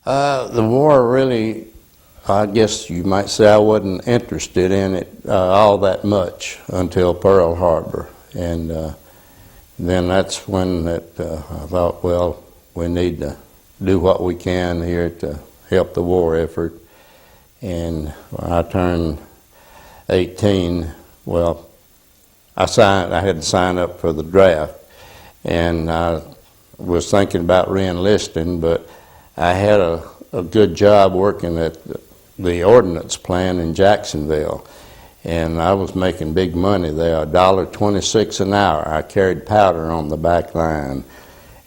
The war really, I guess you might say I wasn't interested in it all that much until Pearl Harbor. And then that's when I thought, well, we need to do what we can here to help the war effort. And when I turned 18, well, I had to sign up for the draft. And I was thinking about re-enlisting, but I had a good job working at the ordnance plant in Jacksonville, and I was making big money there, $1.26 an hour. I carried powder on the back line,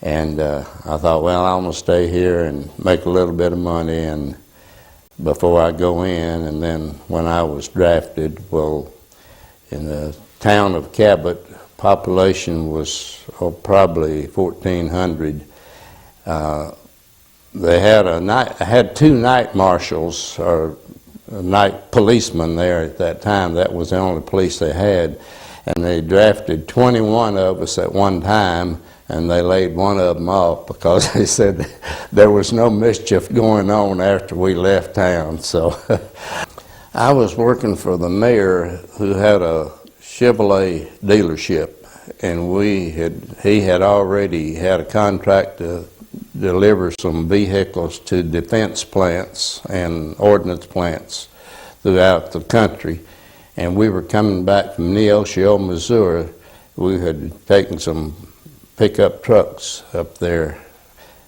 and I thought, well, I'm gonna stay here and make a little bit of money and before I go in. And then when I was drafted, well, in the town of Cabot, population was probably 1,400. They had two night marshals or night policemen there at that time. That was the only police they had. And they drafted 21 of us at one time, and they laid one of them off because they said there was no mischief going on after we left town. So I was working for the mayor, who had a Chevrolet dealership, and he had already had a contract to deliver some vehicles to defense plants and ordnance plants throughout the country. And we were coming back from Neosho, Missouri. We had taken some pickup trucks up there,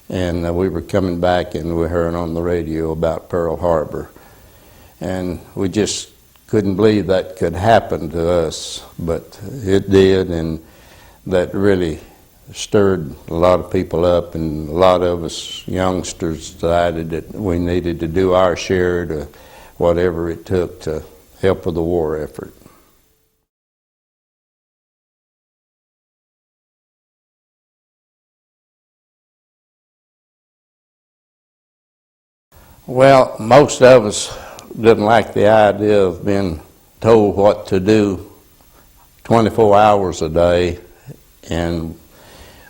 and we were coming back, and we heard on the radio about Pearl Harbor. And we just couldn't believe that could happen to us, but it did, and that really stirred a lot of people up, and a lot of us youngsters decided that we needed to do our share to whatever it took to help with the war effort. Well, most of us didn't like the idea of being told what to do 24 hours a day, and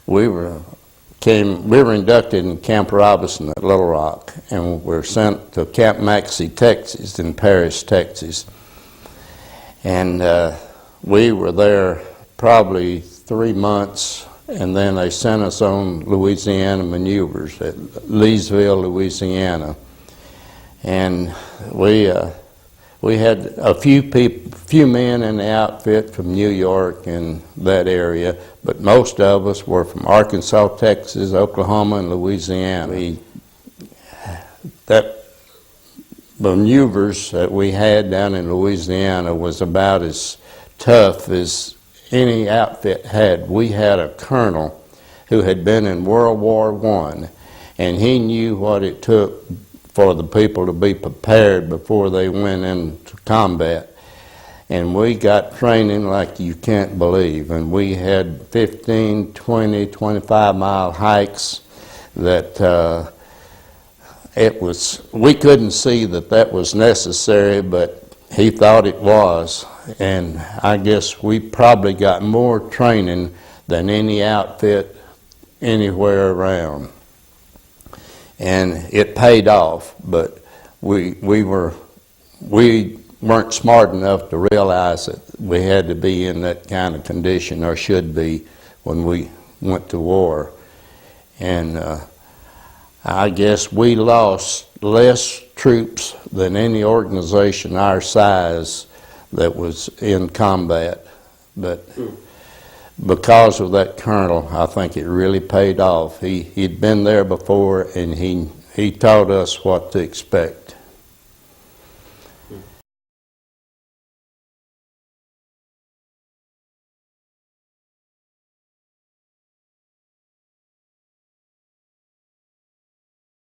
we were inducted in Camp Robinson at Little Rock, and were sent to Camp Maxey, Texas, in Paris, Texas. And we were there probably 3 months, and then they sent us on Louisiana maneuvers at Leesville, Louisiana. And we had a few men in the outfit from New York and that area, but most of us were from Arkansas, Texas, Oklahoma, and Louisiana. That maneuvers that we had down in Louisiana was about as tough as any outfit had. We had a colonel who had been in World War I, and he knew what it took for the people to be prepared before they went into combat. And we got training like you can't believe. And we had 15, 20, 25-mile hikes that we couldn't see that was necessary, but he thought it was. And I guess we probably got more training than any outfit anywhere around. And it paid off, but we weren't smart enough to realize that we had to be in that kind of condition, or should be, when we went to war. And I guess we lost less troops than any organization our size that was in combat. But because of that colonel, I think it really paid off. He'd been there before, and he taught us what to expect.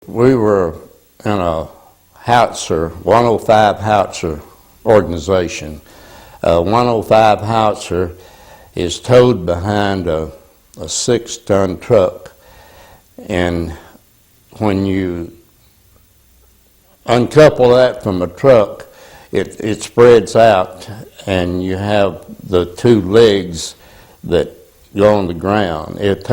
We were in a howitzer, 105 howitzer organization. 105 howitzer is towed behind a 6-ton truck, and when you uncouple that from a truck, it spreads out, and you have the 2 legs that go on the ground. It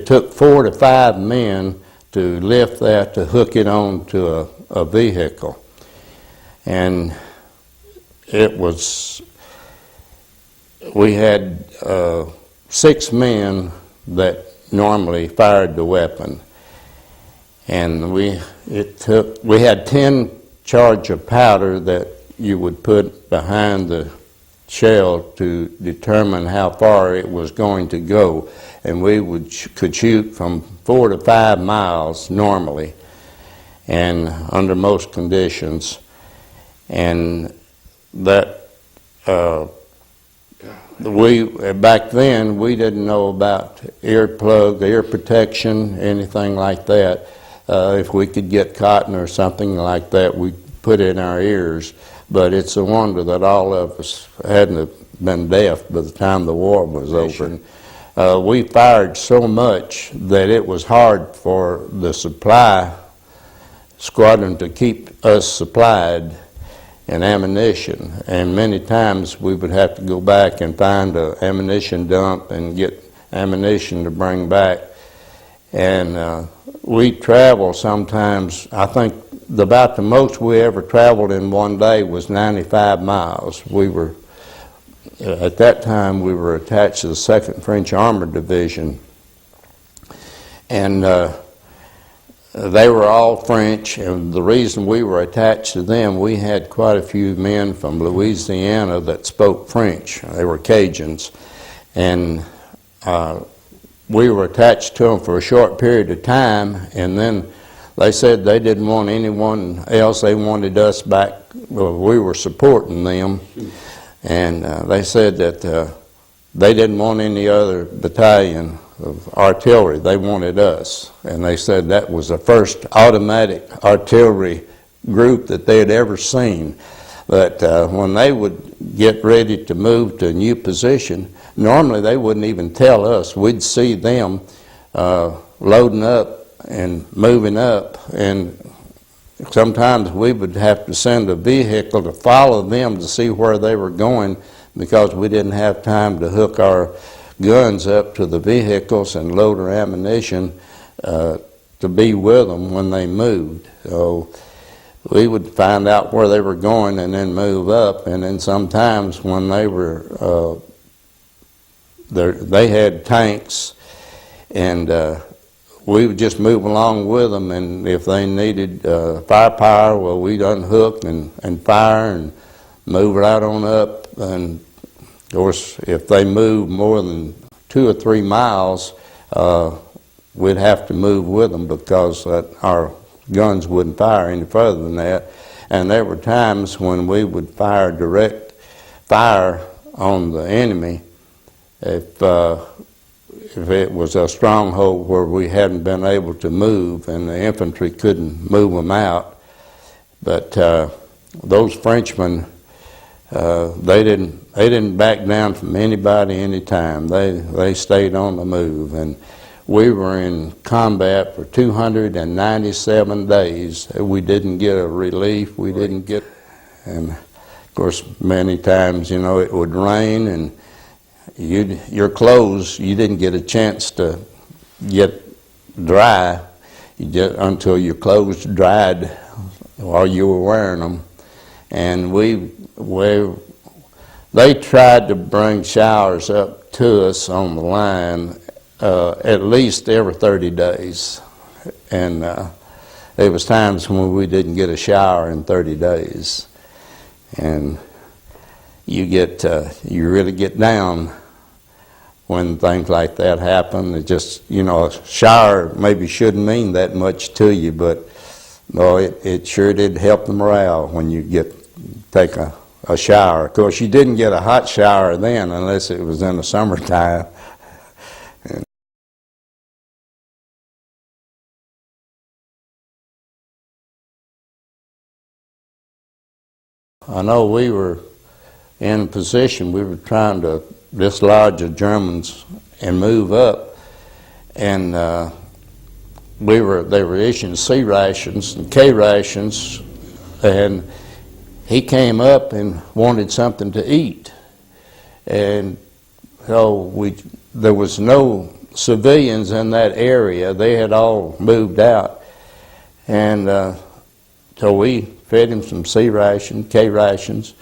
took 4 to 5 men to lift that to hook it on to a vehicle. And it was, we had 6 men that normally fired the weapon. And we had 10 charge of powder that you would put behind the shell to determine how far it was going to go. And we could shoot from 4 to 5 miles normally, and under most conditions. And that back then we didn't know about earplug, ear protection, anything like that. If we could get cotton or something like that, we put it in our ears. But it's a wonder that all of us hadn't been deaf by the time the war was over. We fired so much that it was hard for the supply squadron to keep us supplied in ammunition. And many times we would have to go back and find an ammunition dump and get ammunition to bring back. And we travel sometimes, I think about the most we ever traveled in one day was 95 miles. We were, at that time, we were attached to the 2nd French Armored Division. And they were all French, and the reason we were attached to them, we had quite a few men from Louisiana that spoke French. They were Cajuns. And we were attached to them for a short period of time, and then they said they didn't want anyone else. They wanted us back. Well, we were supporting them, and they said that they didn't want any other battalion of artillery. They wanted us, and they said that was the first automatic artillery group that they had ever seen. But when they would get ready to move to a new position, normally they wouldn't even tell us. We'd see them loading up and moving up, and sometimes we would have to send a vehicle to follow them to see where they were going, because we didn't have time to hook our guns up to the vehicles and load our ammunition to be with them when they moved. So we would find out where they were going and then move up. And then sometimes when they were, they had tanks, and we would just move along with them. And if they needed firepower, well, we'd unhook and fire and move right on up. And of course, if they moved more than 2 or 3 miles, we'd have to move with them, because our guns wouldn't fire any further than that. And there were times when we would fire direct fire on the enemy if it was a stronghold where we hadn't been able to move and the infantry couldn't move them out. But those Frenchmen, they didn't back down from anybody anytime. They stayed on the move, and we were in combat for 297 days. We didn't get a relief. We didn't get, and of course many times, you know, it would rain, and your clothes, you didn't get a chance to get dry until your clothes dried while you were wearing them. And they tried to bring showers up to us on the line at least every 30 days. And there was times when we didn't get a shower in 30 days. And you really get down when things like that happen. It just, you know, a shower maybe shouldn't mean that much to you, but well, it sure did help the morale when you take a shower. Of course, you didn't get a hot shower then unless it was in the summertime. I know we were in a position, we were trying to dislodge the Germans and move up, and they were issuing C rations and K rations, and he came up and wanted something to eat. And so there was no civilians in that area. They had all moved out, and so we fed him some C rations, K rations,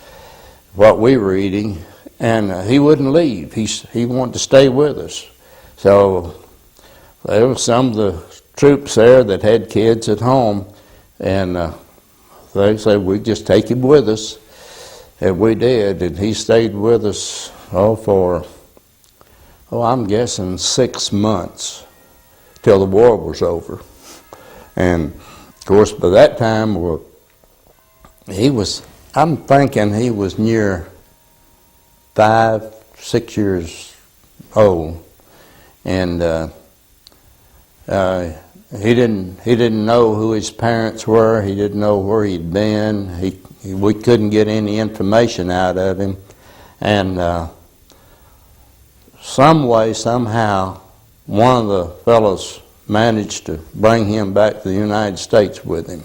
what we were eating, and he wouldn't leave. He wanted to stay with us. So there were some of the troops there that had kids at home, and they said, we just take him with us. And we did, and he stayed with us for, I'm guessing 6 months till the war was over. And of course, by that time, I'm thinking he was near 5, 6 years old. And he didn't know who his parents were. He didn't know where he'd been. We couldn't get any information out of him. And some way, somehow, one of the fellows managed to bring him back to the United States with him.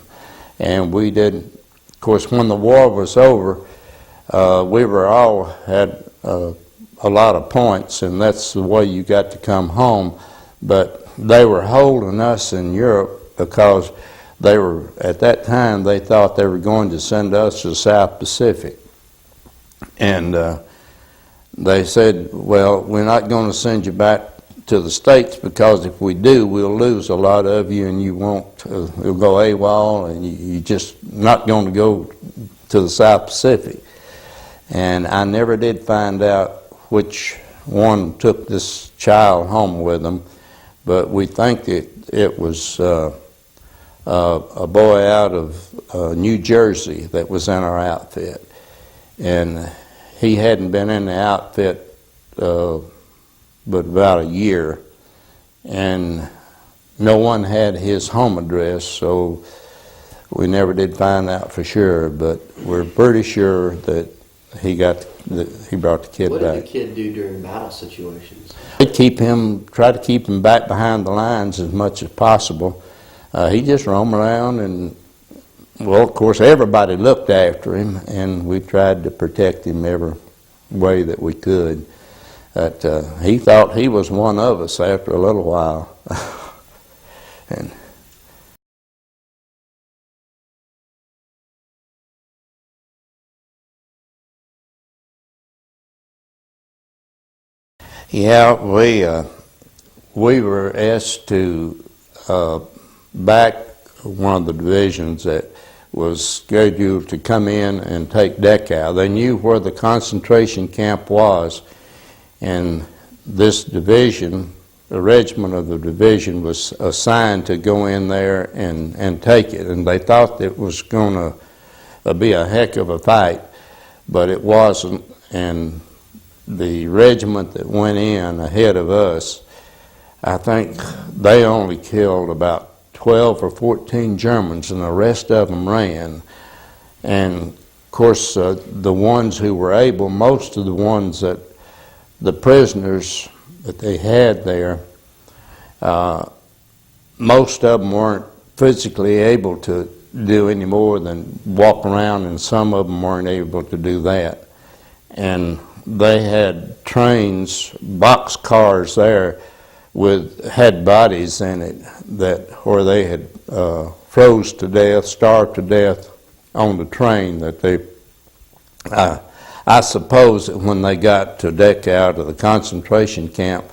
And we did. Of course, when the war was over, we were all had a lot of points, and that's the way you got to come home. But they were holding us in Europe because they were, at that time, they thought they were going to send us to the South Pacific. And they said, well, we're not going to send you back to the States, because if we do, we'll lose a lot of you, and you won't, you'll go AWOL, and you're just not going to go to the South Pacific. And I never did find out which one took this child home with them, but we think it was a boy out of New Jersey that was in our outfit. And he hadn't been in the outfit but about a year, and no one had his home address, so we never did find out for sure, but we're pretty sure that he brought the kid back. What did the kid do during battle situations? Try to keep him back behind the lines as much as possible. He just roamed around, and well, of course, everybody looked after him, and we tried to protect him every way that we could. But he thought he was one of us after a little while. And yeah, we were asked to back one of the divisions that was scheduled to come in and take Dachau. They knew where the concentration camp was, and this division, the regiment of the division, was assigned to go in there and take it. And they thought it was going to be a heck of a fight, but it wasn't. And the regiment that went in ahead of us, I think they only killed about 12 or 14 Germans, and the rest of them ran. And of course, the ones who were able, most of the ones that the prisoners that they had there, most of them weren't physically able to do any more than walk around, and some of them weren't able to do that. And they had trains, box cars there, had bodies in it where they had froze to death, starved to death on the train. That they, I suppose that when they got to Dachau, to the concentration camp,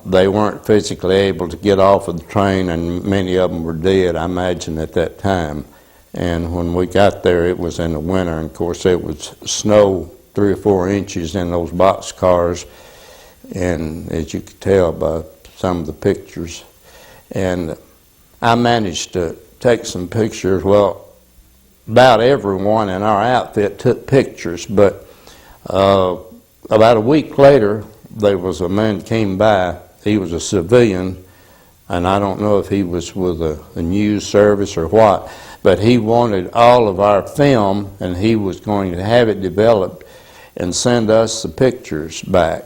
they weren't physically able to get off of the train, and many of them were dead, I imagine, at that time. And when we got there, it was in the winter, and of course it was snow 3 or 4 inches in those box cars, and as you could tell by some of the pictures. And I managed to take some pictures. Well, about everyone in our outfit took pictures, but about a week later, there was a man came by. He was a civilian, and I don't know if he was with a news service or what, but he wanted all of our film, and he was going to have it developed and send us the pictures back.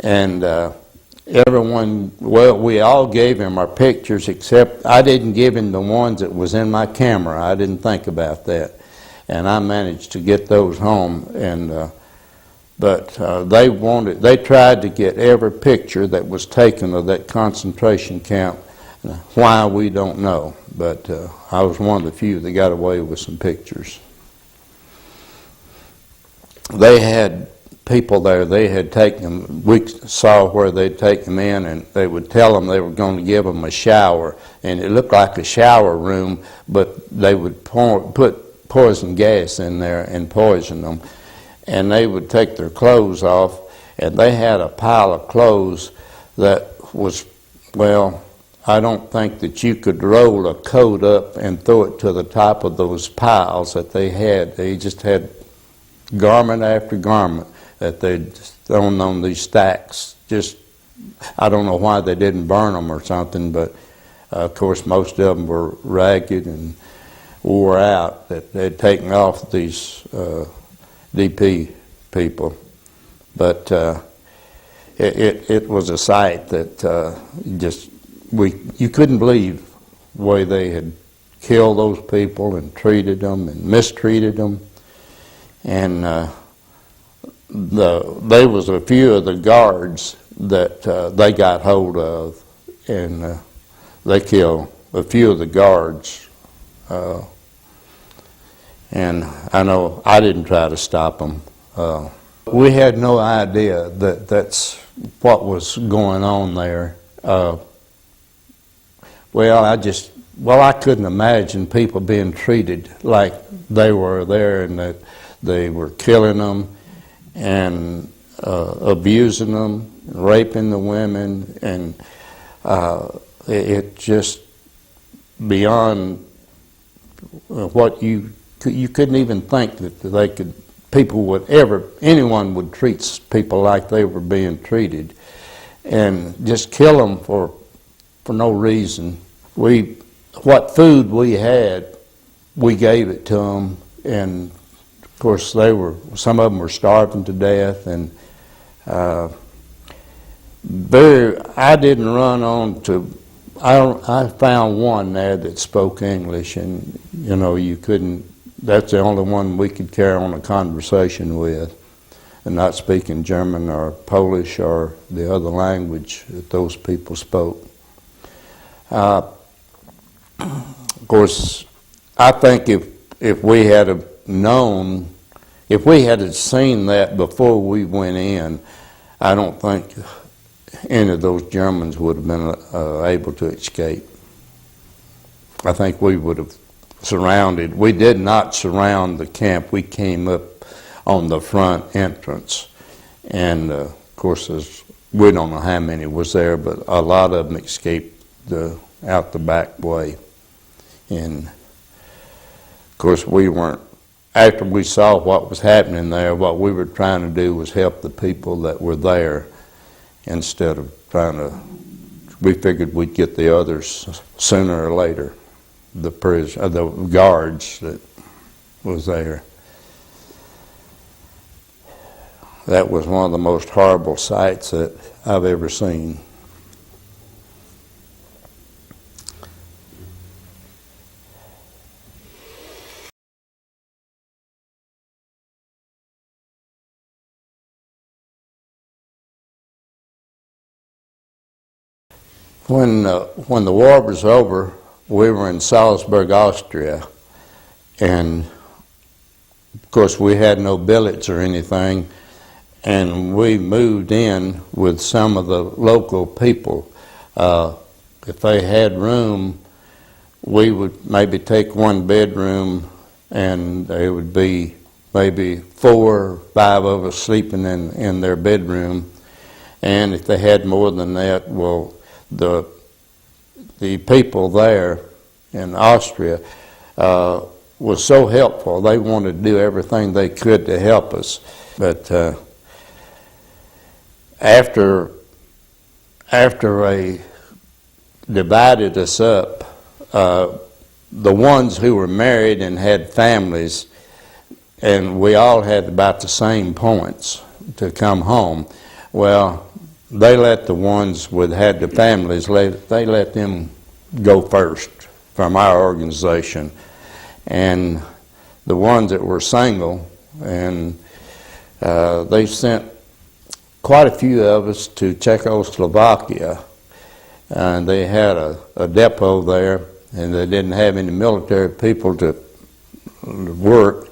And everyone, well, we all gave him our pictures, except I didn't give him the ones that was in my camera. I didn't think about that. And I managed to get those home. And But they tried to get every picture that was taken of that concentration camp. Why, we don't know. But I was one of the few that got away with some pictures. They had people there, they had taken them, we saw where they'd take them in, and they would tell them they were going to give them a shower. And it looked like a shower room, but they would put poison gas in there and poison them. And they would take their clothes off, and they had a pile of clothes that was, well, I don't think that you could roll a coat up and throw it to the top of those piles that they had. They just had garment after garment that they'd thrown on these stacks. Just, I don't know why they didn't burn them or something, but of course most of them were ragged and wore out, that they'd taken off these DP people. But it was a sight that you couldn't believe the way they had killed those people and treated them and mistreated them. And there was a few of the guards that they got hold of, and they killed a few of the guards. And I know I didn't try to stop them. We had no idea that that's what was going on there. I couldn't imagine people being treated like they were there, and that they were killing them and abusing them, raping the women, and it just beyond what you couldn't even think that anyone would treat people like they were being treated, and just kill them for no reason. What food we had, we gave it to them, and of course some of them were starving to death, and I didn't run on to. I found one there that spoke English, and you couldn't. That's the only one we could carry on a conversation with, and not speaking German or Polish or the other language that those people spoke. Of course, I think if we had known, if we had seen that before we went in, I don't think any of those Germans would have been able to escape. I think we would have surrounded. We did not surround the camp. We came up on the front entrance, and of course, we don't know how many was there, but a lot of them escaped out the back way. And of course, we weren't. After we saw what was happening there, what we were trying to do was help the people that were there, instead of we figured we'd get the others sooner or later, the guards that was there. That was one of the most horrible sights that I've ever seen. When the war was over, we were in Salzburg, Austria, and of course we had no billets or anything, and we moved in with some of the local people. If they had room, we would maybe take one bedroom, and there would be maybe 4 or 5 of us sleeping in their bedroom, and if they had more than that, well, the people there in Austria was so helpful. They wanted to do everything they could to help us. But after they divided us up, the ones who were married and had families, and we all had about the same points to come home, well, they let the ones that had the families, they let them go first from our organization. And the ones that were single, and they sent quite a few of us to Czechoslovakia, and they had a depot there, and they didn't have any military people to work.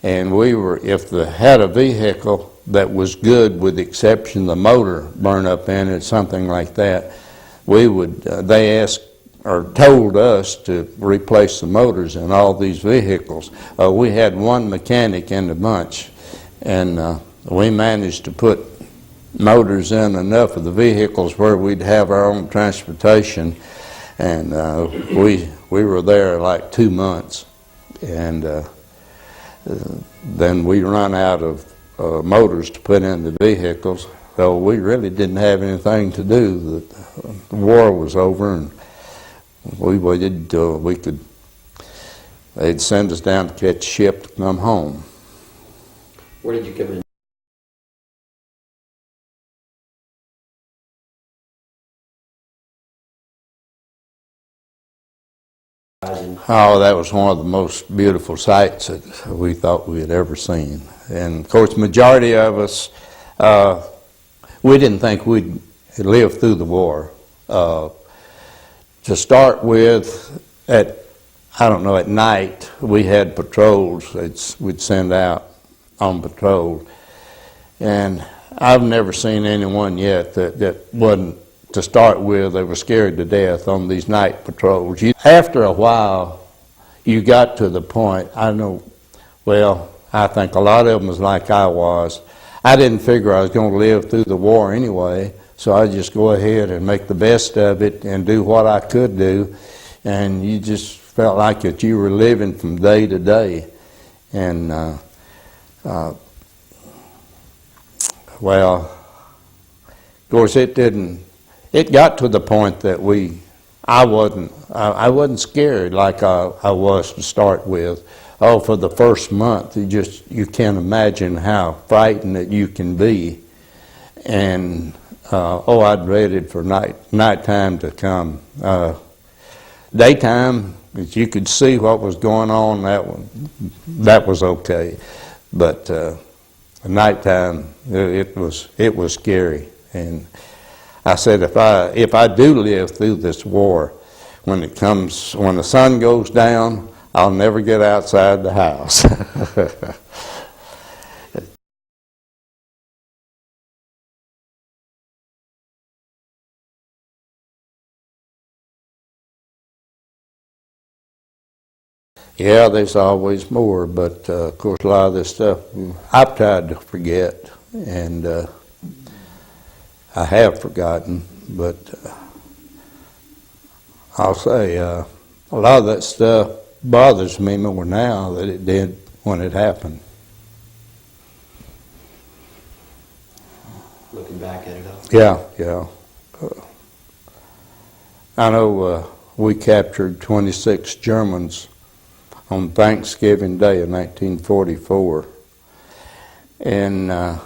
And we were, if they had a vehicle that was good, with the exception of the motor burn up in it, something like that, we would, they asked or told us to replace the motors in all these vehicles. We had one mechanic in the bunch, and we managed to put motors in enough of the vehicles where we'd have our own transportation, and we were there like 2 months, and then we run out of motors to put in the vehicles, so we really didn't have anything to do. The war was over, and we waited till we could, they'd send us down to catch a ship to come home. Where did you come in? Oh, that was one of the most beautiful sights that we thought we had ever seen. And of course, majority of us, we didn't think we'd live through the war. To start with, at night, we had patrols we'd send out on patrol. And I've never seen anyone yet that wasn't, to start with, they were scared to death on these night patrols. After a while, you got to the point, I think a lot of them was like I was. I didn't figure I was going to live through the war anyway, so I just go ahead and make the best of it and do what I could do. And you just felt like that you were living from day to day. And, of course, it got to the point that I wasn't scared like I was to start with. Oh, for the first month, you can't imagine how frightened that you can be. And I'd waited for nighttime to come. Daytime, if you could see what was going on, that was okay. But nighttime, it was scary. And I said, if I do live through this war, when the sun goes down, I'll never get outside the house. Yeah, there's always more, but of course a lot of this stuff I've tried to forget, and I have forgotten, but I'll say a lot of that stuff bothers me more now than it did when it happened. Looking back at it all. Yeah. I know we captured 26 Germans on Thanksgiving Day of 1944, and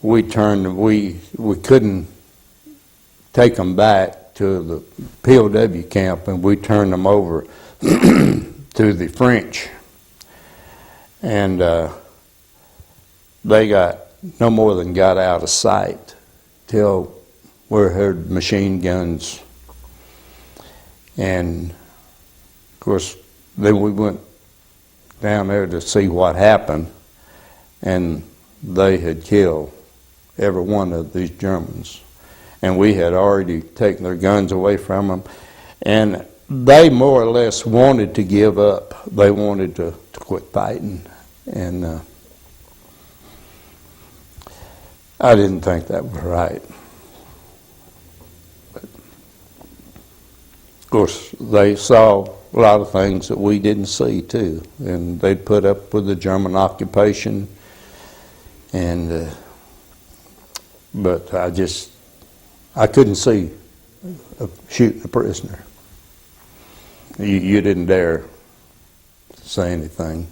we couldn't take them back to the POW camp, and we turned them over to the French, and they got no more than got out of sight till we heard machine guns. And of course, then we went down there to see what happened, and they had killed every one of these Germans. And we had already taken their guns away from them. And they more or less wanted to give up. They wanted to quit fighting. And I didn't think that was right. But of course, they saw a lot of things that we didn't see, too. And they'd put up with the German occupation. And but I couldn't see shooting a prisoner. You didn't dare say anything.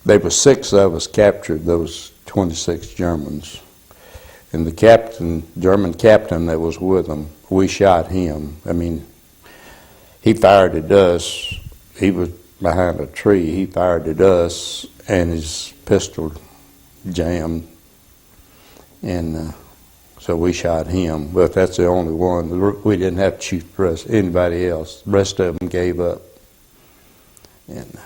There were 6 of us captured, those 26 Germans. And the German captain that was with them, we shot him. I mean, he fired at us. He was behind a tree. He fired at us, and his pistol jammed, and so we shot him. But that's the only one. We didn't have to shoot the rest, anybody else. The rest of them gave up. And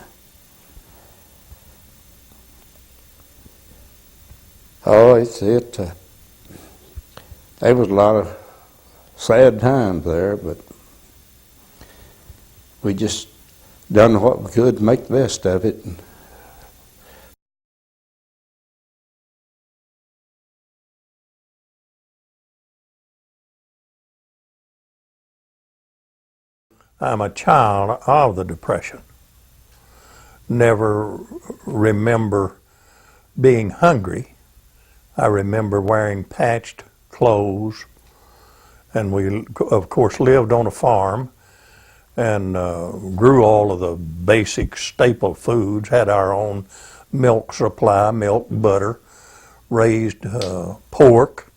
there was a lot of sad times there, but we just done what we could to make the best of it. I'm a child of the Depression. Never remember being hungry. I remember wearing patched clothes, and we, of course, lived on a farm and grew all of the basic staple foods, had our own milk supply, milk, butter, raised pork,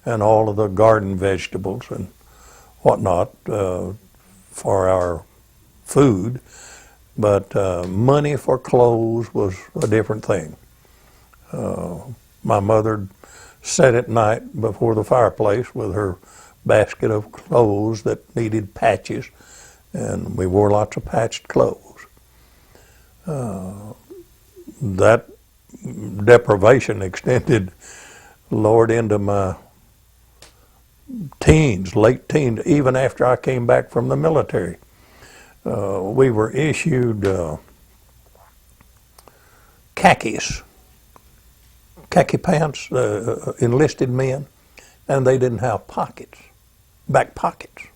and all of the garden vegetables and whatnot for our food. But money for clothes was a different thing. My mother sat at night before the fireplace with her basket of clothes that needed patches, and we wore lots of patched clothes. That deprivation extended, Lord, into my teens, late teens, even after I came back from the military. We were issued khaki pants, enlisted men, and they didn't have pockets, back pockets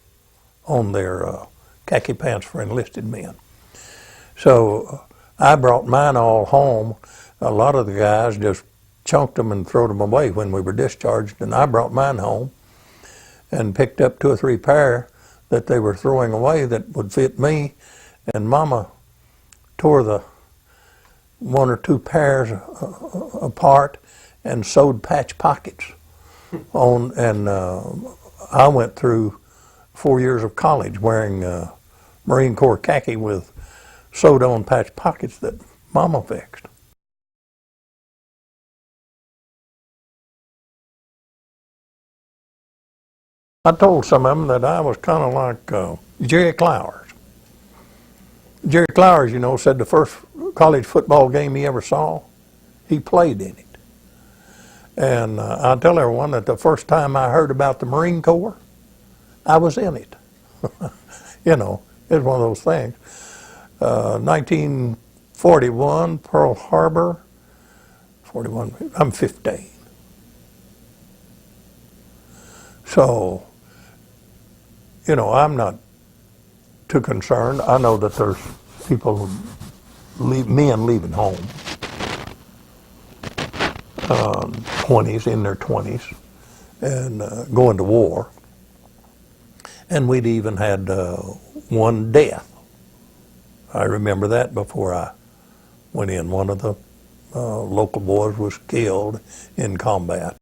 on their khaki pants for enlisted men. So I brought mine all home. A lot of the guys just chunked them and threw them away when we were discharged, and I brought mine home and picked up 2 or 3 pair that they were throwing away that would fit me, and Mama tore the 1 or 2 pairs apart and sewed patch pockets on, and I went through 4 years of college wearing Marine Corps khaki with sewed on patch pockets that Mama fixed. I told some of them that I was kind of like Jerry Clowers. Jerry Clowers, you know, said the first college football game he ever saw, he played in it. And I tell everyone that the first time I heard about the Marine Corps, I was in it. You know, it's one of those things. 1941, Pearl Harbor, 41, I'm 15. So, you know, I'm not too concerned. I know that there's people, men leaving home, 20s, in their 20s, and going to war. And we'd even had 1 death. I remember that before I went in. One of the local boys was killed in combat.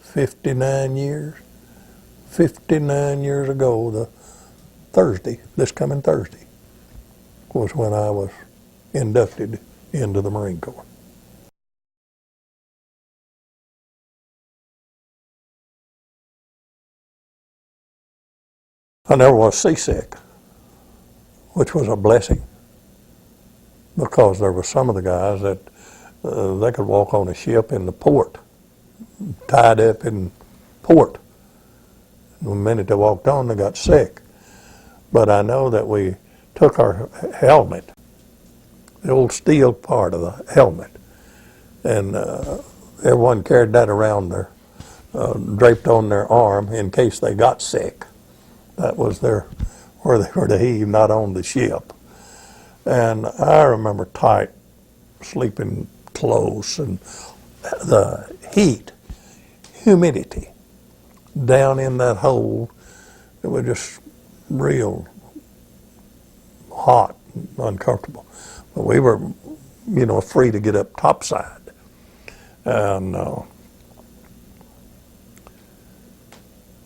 59 years? 59 years ago, this coming Thursday, was when I was inducted into the Marine Corps. I never was seasick, which was a blessing, because there were some of the guys that they could walk on a ship in the port, tied up in port. The minute they walked on, they got sick. But I know that we took our helmet, the old steel part of the helmet, and everyone carried that around their, draped on their arm in case they got sick. That was where they were to heave, not on the ship. And I remember tight, sleeping close, and the heat, humidity down in that hole, it was just real hot, uncomfortable. But we were, you know, free to get up topside. And no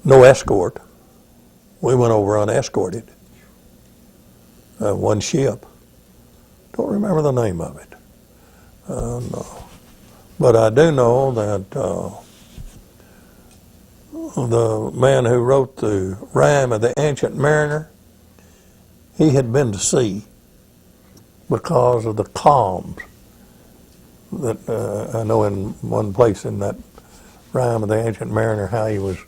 escort. We went over unescorted. one ship. Don't remember the name of it. No. But I do know that the man who wrote the Rime of the Ancient Mariner, he had been to sea because of the calms that I know in one place in that Rime of the Ancient Mariner how he was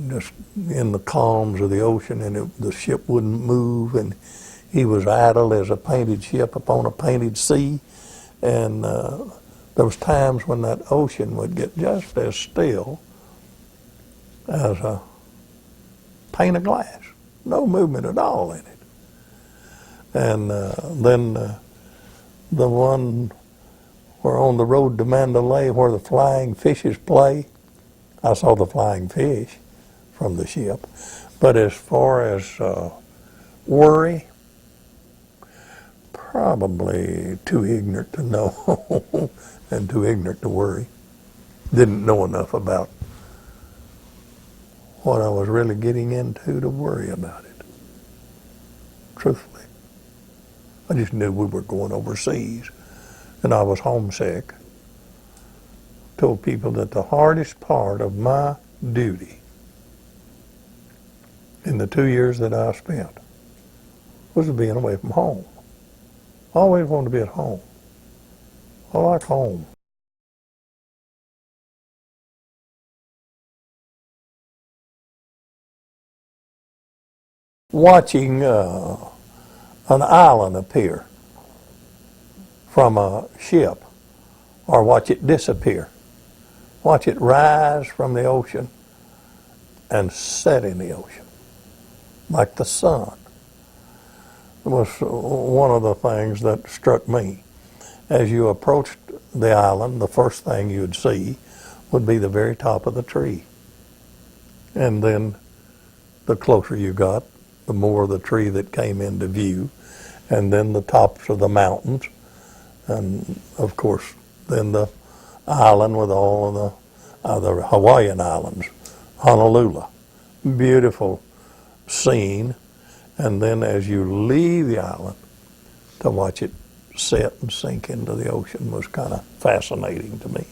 just in the calms of the ocean and the ship wouldn't move and he was idle as a painted ship upon a painted sea. And there was times when that ocean would get just as still as a pane of glass. No movement at all in it. And then the one where on the road to Mandalay where the flying fishes play, I saw the flying fish from the ship. But as far as worry, probably too ignorant to know and too ignorant to worry. Didn't know enough about what I was really getting into to worry about it. Truthfully. I just knew we were going overseas and I was homesick. Told people that the hardest part of my duty in the 2 years that I spent was being away from home. I always wanted to be at home. I like home. Watching an island appear from a ship or watch it disappear. Watch it rise from the ocean and set in the ocean like the sun. It was one of the things that struck me. As you approached the island, the first thing you'd see would be the very top of the tree. And then the closer you got, the more the tree that came into view, and then the tops of the mountains, and of course then the island with all of the Hawaiian islands, Honolulu. Beautiful scene. And then as you leave the island, to watch it set and sink into the ocean was kind of fascinating to me.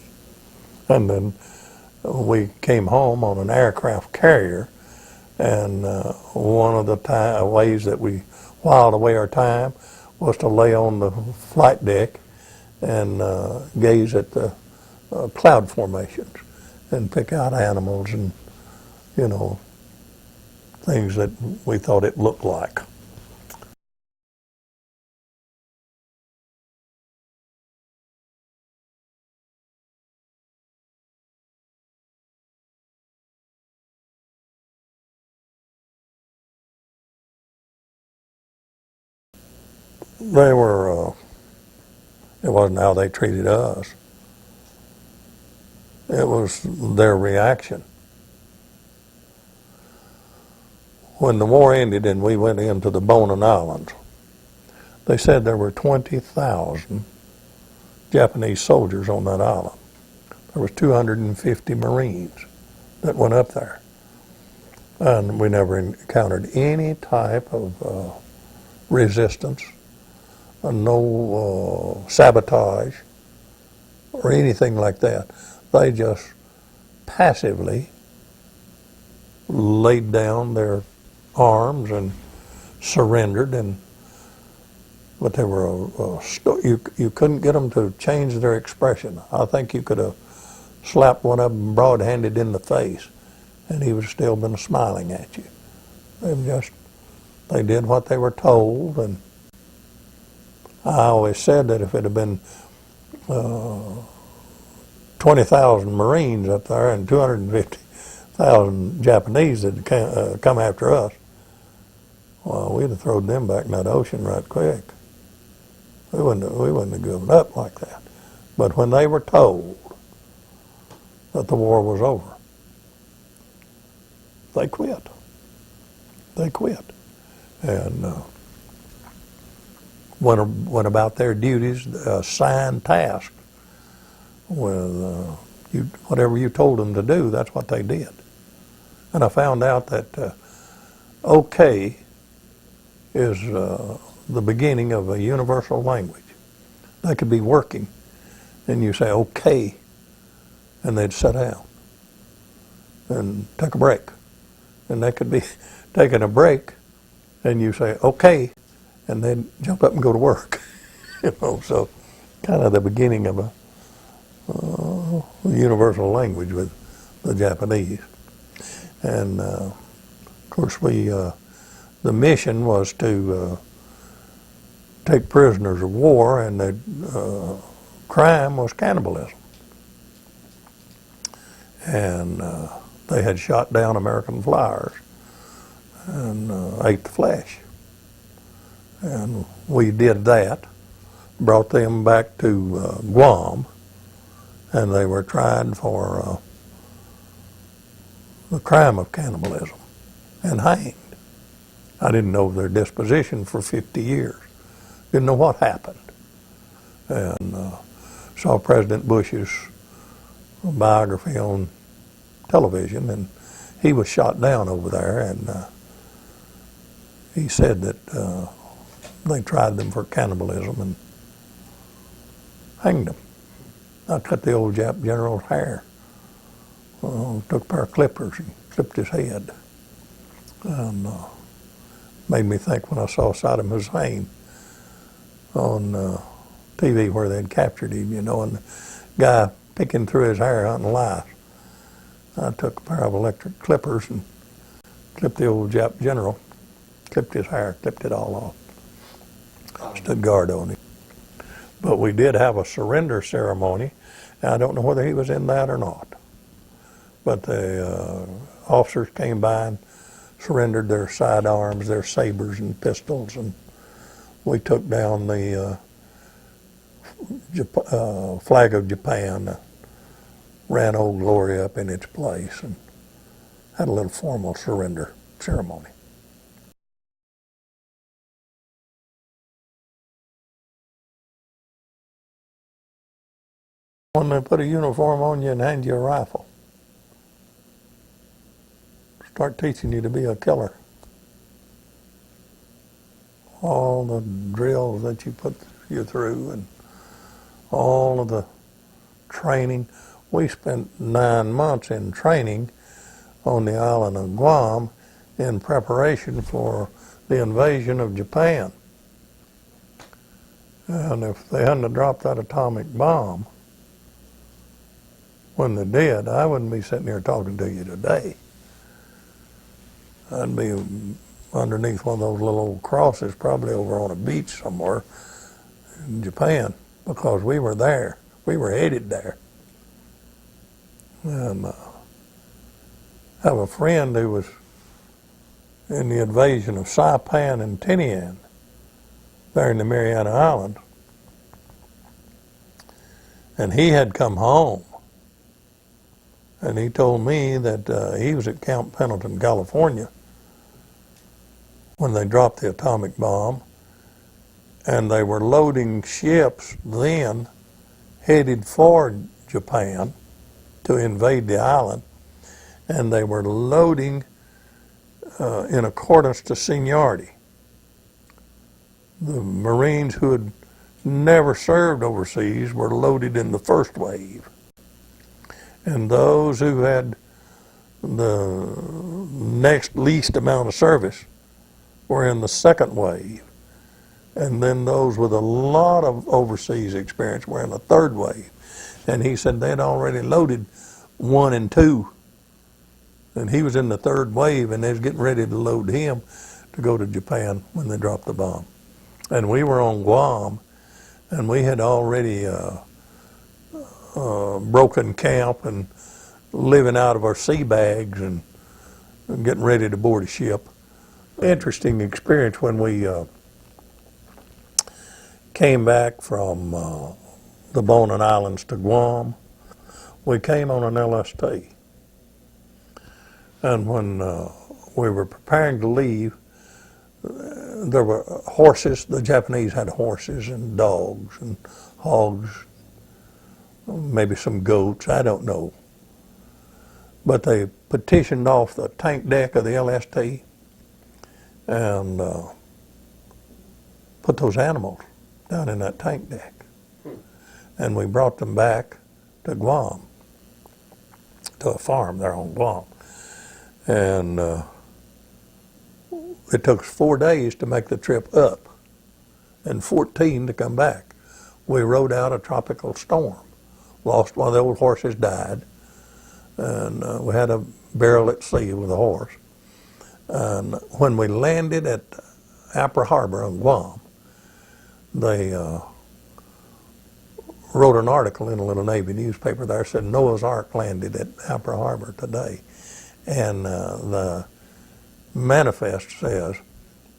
And then we came home on an aircraft carrier, and one of the ways that we whiled away our time was to lay on the flight deck and gaze at the cloud formations and pick out animals and, you know, things that we thought it looked like. They were, it wasn't how they treated us. It was their reaction. When the war ended and we went into the Bonin Islands, they said there were 20,000 Japanese soldiers on that island. There was 250 Marines that went up there. And we never encountered any type of resistance, no sabotage or anything like that. They just passively laid down their arms and surrendered, but they were you couldn't get them to change their expression. I think you could have slapped one of them broad-handed in the face and he would have still been smiling at you. They did what they were told, and I always said that if it had been 20,000 Marines up there and 250,000 Japanese that had come after us, well, we'd have thrown them back in that ocean right quick. We wouldn't have given up like that. But when they were told that the war was over, they quit. They quit. And went about their duties, assigned tasks. With whatever you told them to do, that's what they did. And I found out that OK is the beginning of a universal language. They could be working, and you say, okay, and they'd sit down and take a break. And they could be taking a break, and you say, okay, and then jump up and go to work. So kind of the beginning of a universal language with the Japanese. And of course the mission was to take prisoners of war, and the crime was cannibalism. And they had shot down American flyers and ate the flesh. And we did that, brought them back to Guam, and they were tried for the crime of cannibalism and hanged. I didn't know their disposition for 50 years. Didn't know what happened. And saw President Bush's biography on television, and he was shot down over there, and he said that they tried them for cannibalism and hanged them. I cut the old Jap general's hair, took a pair of clippers and clipped his head, and made me think when I saw Saddam Hussein on TV where they'd captured him, and the guy picking through his hair hunting lice. I took a pair of electric clippers and clipped the old Jap general, clipped his hair, clipped it all off. Stood guard on him. But we did have a surrender ceremony. Now, I don't know whether he was in that or not. But the officers came by and surrendered their sidearms, their sabers and pistols, and we took down the flag of Japan, ran Old Glory up in its place, and had a little formal surrender ceremony. When they put a uniform on you and hand you a rifle, start teaching you to be a killer. All the drills that you put you through and all of the training. We spent 9 months in training on the island of Guam in preparation for the invasion of Japan. And if they hadn't have dropped that atomic bomb when they did, I wouldn't be sitting here talking to you today. I'd be underneath one of those little old crosses, probably over on a beach somewhere in Japan, because we were there. We were headed there. And I have a friend who was in the invasion of Saipan and Tinian there in the Mariana Islands. And he had come home. And he told me that he was at Camp Pendleton, California, when they dropped the atomic bomb, and they were loading ships then headed for Japan to invade the island, and they were loading in accordance to seniority. The Marines who had never served overseas were loaded in the first wave, and those who had the next least amount of service were in the second wave, and then those with a lot of overseas experience were in the third wave. And he said they'd already loaded 1 and 2, and he was in the third wave, and they was getting ready to load him to go to Japan when they dropped the bomb. And we were on Guam, and we had already broken camp and living out of our sea bags and getting ready to board a ship. Interesting experience when we came back from the Bonin Islands to Guam. We came on an LST. And when we were preparing to leave, there were horses. The Japanese had horses and dogs and hogs, maybe some goats, I don't know. But they petitioned off the tank deck of the LST, and put those animals down in that tank deck. And we brought them back to Guam, to a farm there on Guam. And it took us 4 days to make the trip up and 14 to come back. We rode out a tropical storm, lost one of the old horses, died, and we had a barrel at sea with a horse. And when we landed at Apra Harbor on Guam, they wrote an article in a little Navy newspaper there, said Noah's Ark landed at Apra Harbor today. And the manifest says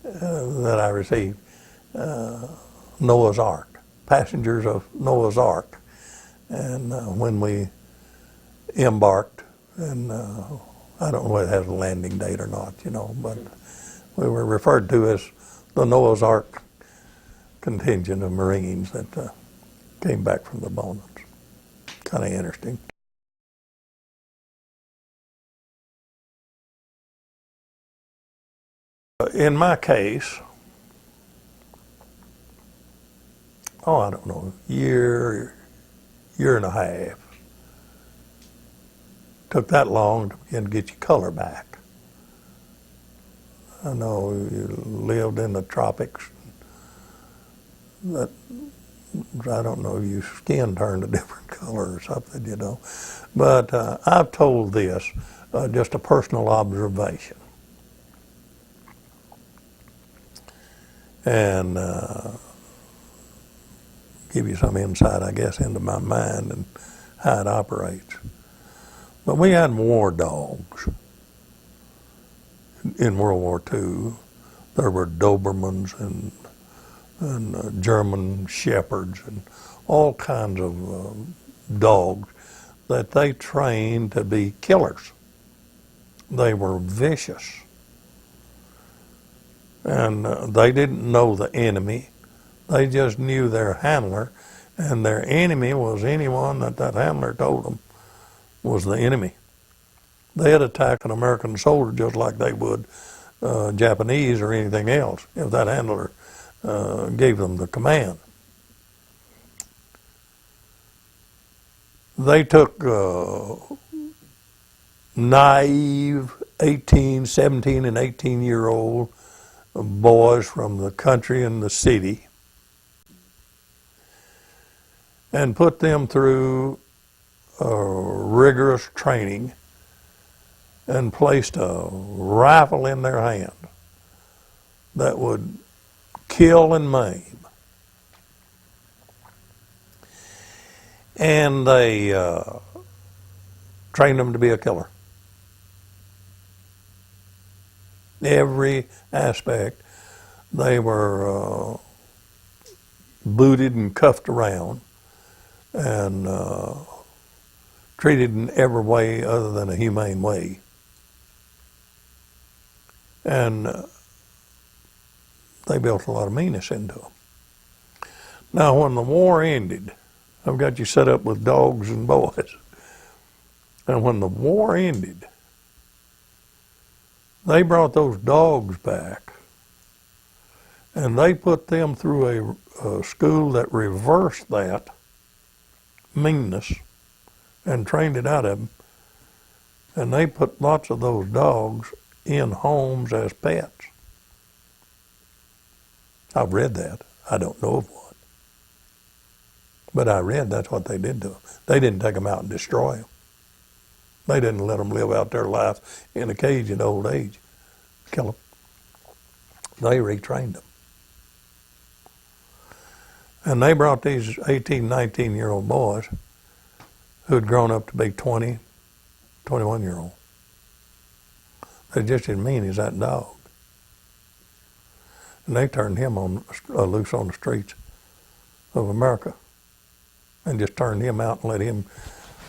that I received Noah's Ark, passengers of Noah's Ark. And when we embarked, and I don't know whether it has a landing date or not, you know, but we were referred to as the Noah's Ark contingent of Marines that came back from the Bonans. Kind of interesting. In my case, I don't know, year and a half. Took that long to begin to get your color back. I know you lived in the tropics. That, I don't know, your skin turned a different color or something, you know. But I've told this, just a personal observation. And give you some insight, I guess, into my mind and how it operates. But we had war dogs in World War II. There were Dobermans and German Shepherds and all kinds of dogs that they trained to be killers. They were vicious. And they didn't know the enemy. They just knew their handler, and their enemy was anyone that handler told them was the enemy. They'd attack an American soldier just like they would Japanese or anything else if that handler gave them the command. They took naive 18, 17, and 18-year-old boys from the country and the city and put them through rigorous training and placed a rifle in their hand that would kill and maim. And they trained them to be a killer. Every aspect. They were booted and cuffed around and treated in every way other than a humane way. And they built a lot of meanness into them. Now, when the war ended, I've got you set up with dogs and boys. And when the war ended, they brought those dogs back and they put them through a school that reversed that meanness and trained it out of them. And they put lots of those dogs in homes as pets. I've read that. I don't know of one. But I read that's what they did to them. They didn't take them out and destroy them. They didn't let them live out their life in a cage in old age. Kill them. They retrained them. And they brought these 18, 19-year-old boys who'd grown up to be 20, 21-year-old. They're just as mean as that dog. And they turned him loose on the streets of America and just turned him out and let him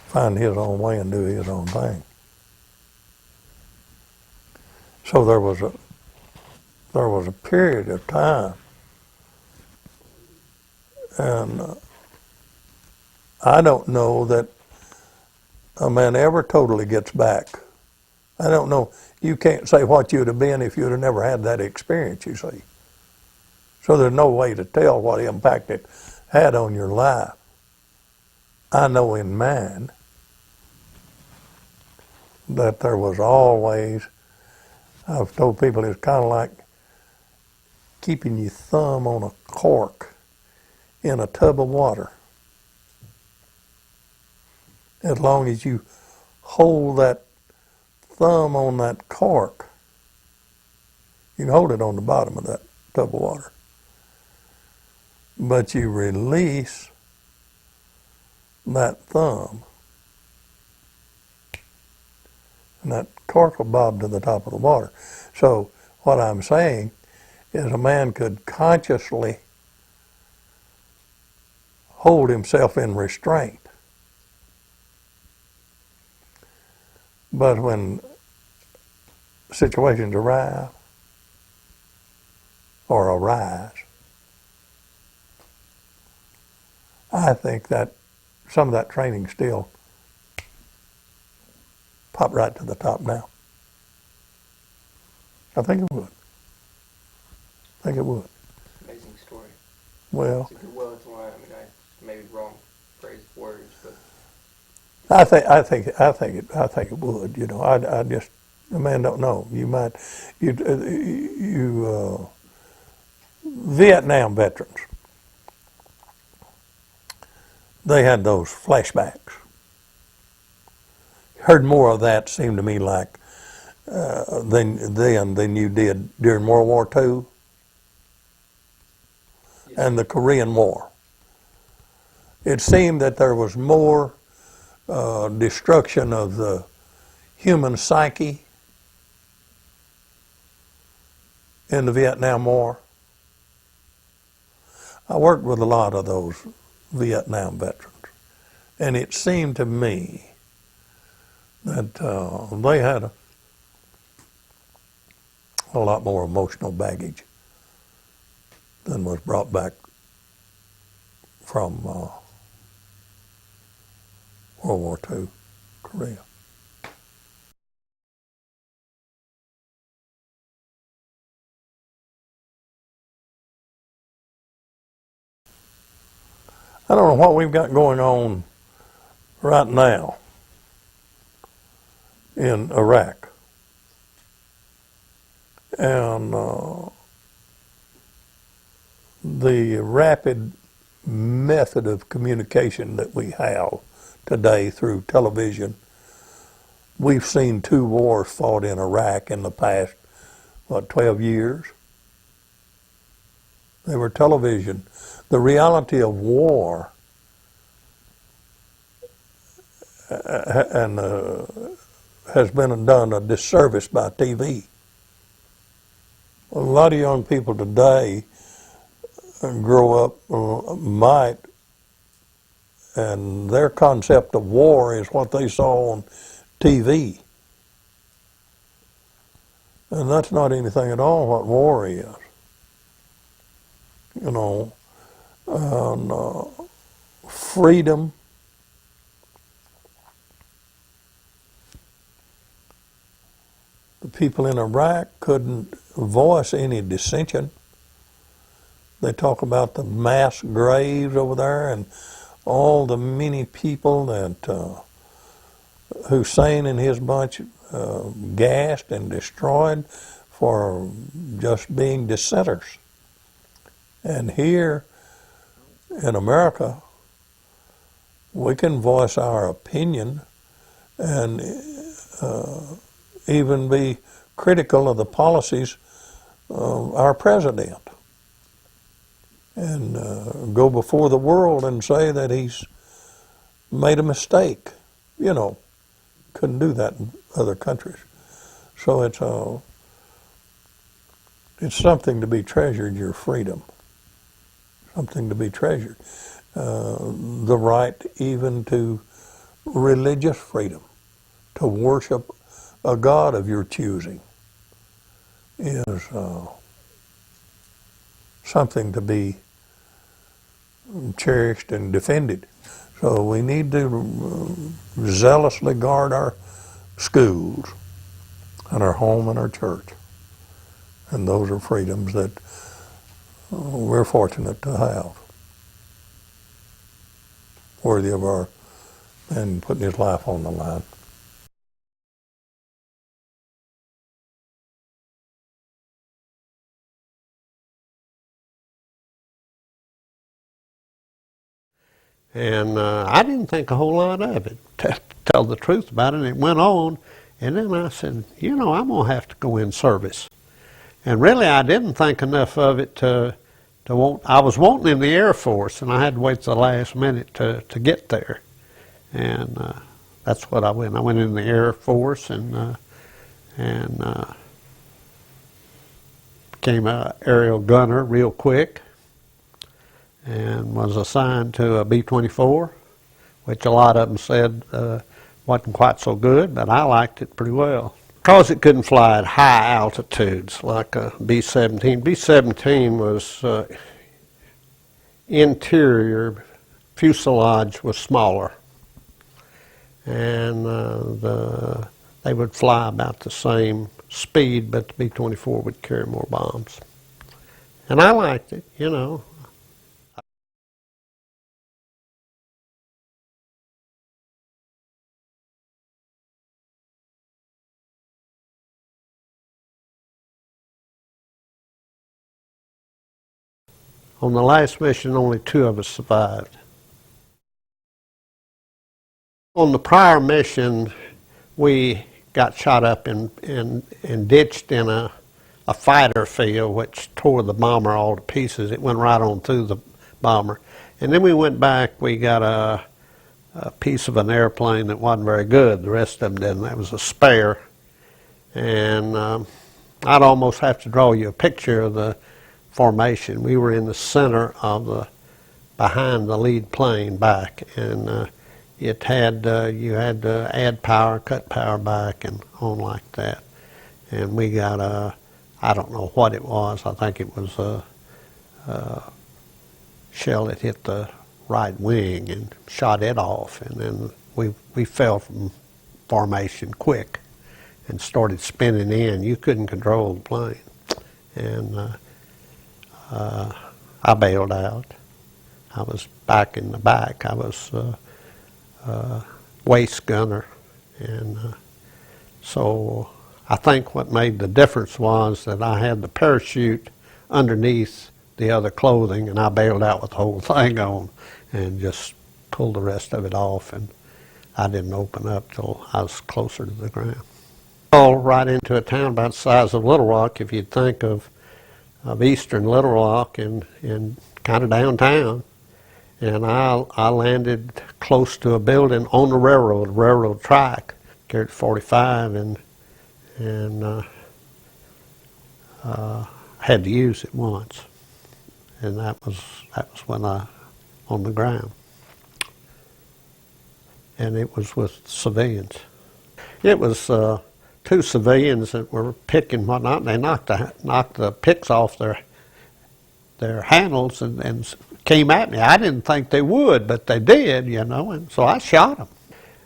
find his own way and do his own thing. So there was a period of time, and I don't know that a man ever totally gets back. I don't know. You can't say what you'd have been if you'd have never had that experience, you see. So there's no way to tell what impact it had on your life. I know in mine that there was always, I've told people it's kind of like keeping your thumb on a cork in a tub of water. As long as you hold that thumb on that cork, you can hold it on the bottom of that tub of water. But you release that thumb, and that cork will bob to the top of the water. So what I'm saying is a man could consciously hold himself in restraint. But when situations arise, I think that some of that training still pop right to the top now. I think it would. I think it would. Amazing story. Well, It's a good well, it's one. I mean, I maybe wrong phrase words, but I think it would. You know, I just, the man don't know. You might, Vietnam veterans, they had those flashbacks. Heard more of that, seemed to me like than you did during World War II and the Korean War. It seemed that there was more destruction of the human psyche in the Vietnam War. I worked with a lot of those Vietnam veterans, and it seemed to me that they had a lot more emotional baggage than was brought back from World War II, Korea. I don't know what we've got going on right now in Iraq. And the rapid method of communication that we have today through television. We've seen 2 wars fought in Iraq in the past, 12 years. They were television. The reality of war has been done a disservice by TV. A lot of young people today grow up, might, and their concept of war is what they saw on TV. And that's not anything at all what war is. You know, and, freedom, the people in Iraq couldn't voice any dissension. They talk about the mass graves over there and all the many people that Hussein and his bunch gassed and destroyed for just being dissenters. And here in America, we can voice our opinion and even be critical of the policies of our president and go before the world and say that he's made a mistake. You know, couldn't do that in other countries. So it's something to be treasured, your freedom. Something to be treasured. The right even to religious freedom, to worship a God of your choosing is something to be cherished and defended. So we need to zealously guard our schools and our home and our church. And those are freedoms that we're fortunate to have. Worthy of our man putting his life on the line. And I didn't think a whole lot of it, to tell the truth about it. And it went on, and then I said, you know, I'm going to have to go in service. And really, I didn't think enough of it to want. I was wanting in the Air Force, and I had to wait till the last minute to get there. And that's what I went. I went in the Air Force and became an aerial gunner real quick, and was assigned to a B-24, which a lot of them said wasn't quite so good, but I liked it pretty well. Because it couldn't fly at high altitudes like a B-17. B-17 was interior fuselage was smaller, and they would fly about the same speed, but the B-24 would carry more bombs. And I liked it, you know. On the last mission, only 2 of us survived. On the prior mission, we got shot up and ditched in a fighter field, which tore the bomber all to pieces. It went right on through the bomber. And then we went back, we got a piece of an airplane that wasn't very good. The rest of them didn't. That was a spare. And I'd almost have to draw you a picture of the formation. We were in the center of behind the lead plane back, and it had you had to add power, cut power back, and on like that. And we got I don't know what it was. I think it was a shell that hit the right wing and shot it off, and then we fell from formation quick and started spinning in. You couldn't control the plane, and I bailed out. I was back in the back. I was waist gunner, and so I think what made the difference was that I had the parachute underneath the other clothing, and I bailed out with the whole thing on and just pulled the rest of it off, and I didn't open up till I was closer to the ground. All right into a town about the size of Little Rock, if you'd think of eastern Little Rock and kind of downtown. And I landed close to a building on the railroad track, carried 45, and had to use it once. And that was when I on the ground. And it was with civilians. It was 2 civilians that were picking whatnot, and they knocked the picks off their handles and came at me. I didn't think they would, but they did, you know, and so I shot them.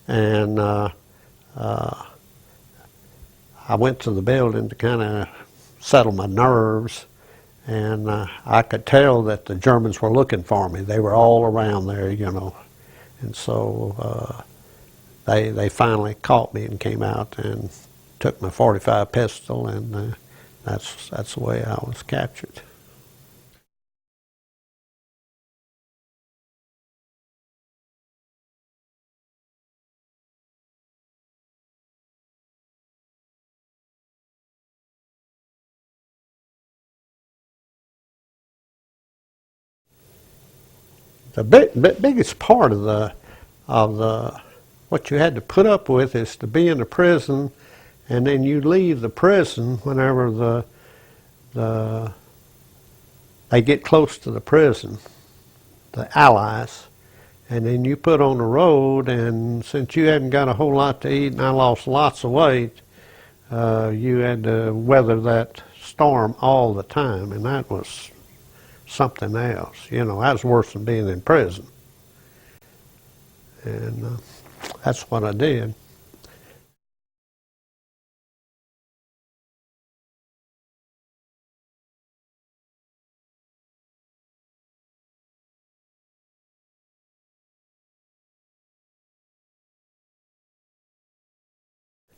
And I went to the building to kind of settle my nerves, and I could tell that the Germans were looking for me. They were all around there, you know, and so they finally caught me and came out and took my .45 pistol, and that's the way I was captured. The biggest part of what you had to put up with is to be in a prison, and then you leave the prison whenever they get close to the prison, the Allies, and then you put on the road, and since you hadn't got a whole lot to eat and I lost lots of weight, you had to weather that storm all the time, and that was something else. You know, that was worse than being in prison. And that's what I did.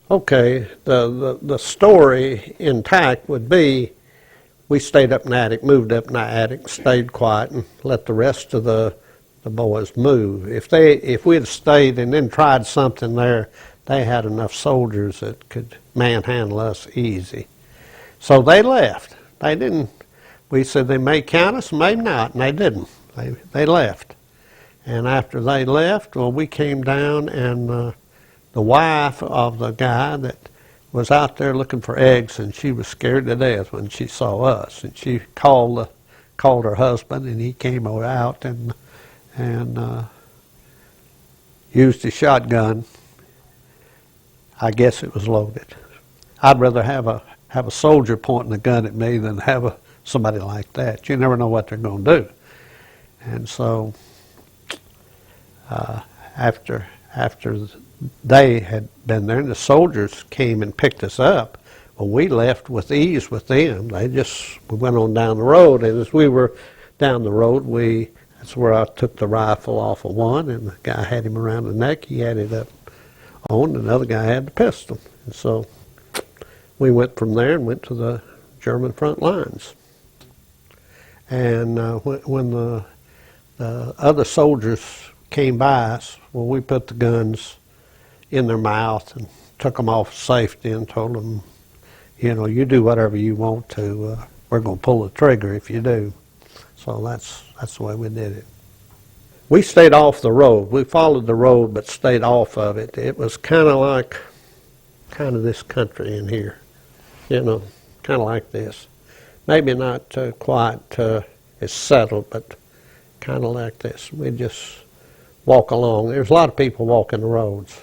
Okay, the story intact would be we stayed up in the attic, moved up in the attic, stayed quiet, and let the rest of the boys move. If we had stayed and then tried something there, they had enough soldiers that could manhandle us easy. So they left. They didn't. We said they may count us, may not, and they didn't. They left. And after they left, well, we came down, and the wife of the guy that was out there looking for eggs, and she was scared to death when she saw us. And she called her husband, and he came out and used his shotgun. I guess it was loaded. I'd rather have a soldier pointing a gun at me than have somebody like that. You never know what they're going to do. And so after they had been there and the soldiers came and picked us up, well, we left with ease with them. We went on down the road, and as we were down the road, that's where I took the rifle off of one, and the guy had him around the neck. He had it up on, and another guy had the pistol. And so we went from there and went to the German front lines. And when the other soldiers came by us, well, we put the guns in their mouth and took them off safety and told them, you do whatever you want to. We're going to pull the trigger if you do. So that's the way we did it. We stayed off the road. We followed the road but stayed off of it. It was kind of this country in here, kind of like this. Maybe not quite as settled, but kind of like this. We just walk along. There's a lot of people walking the roads.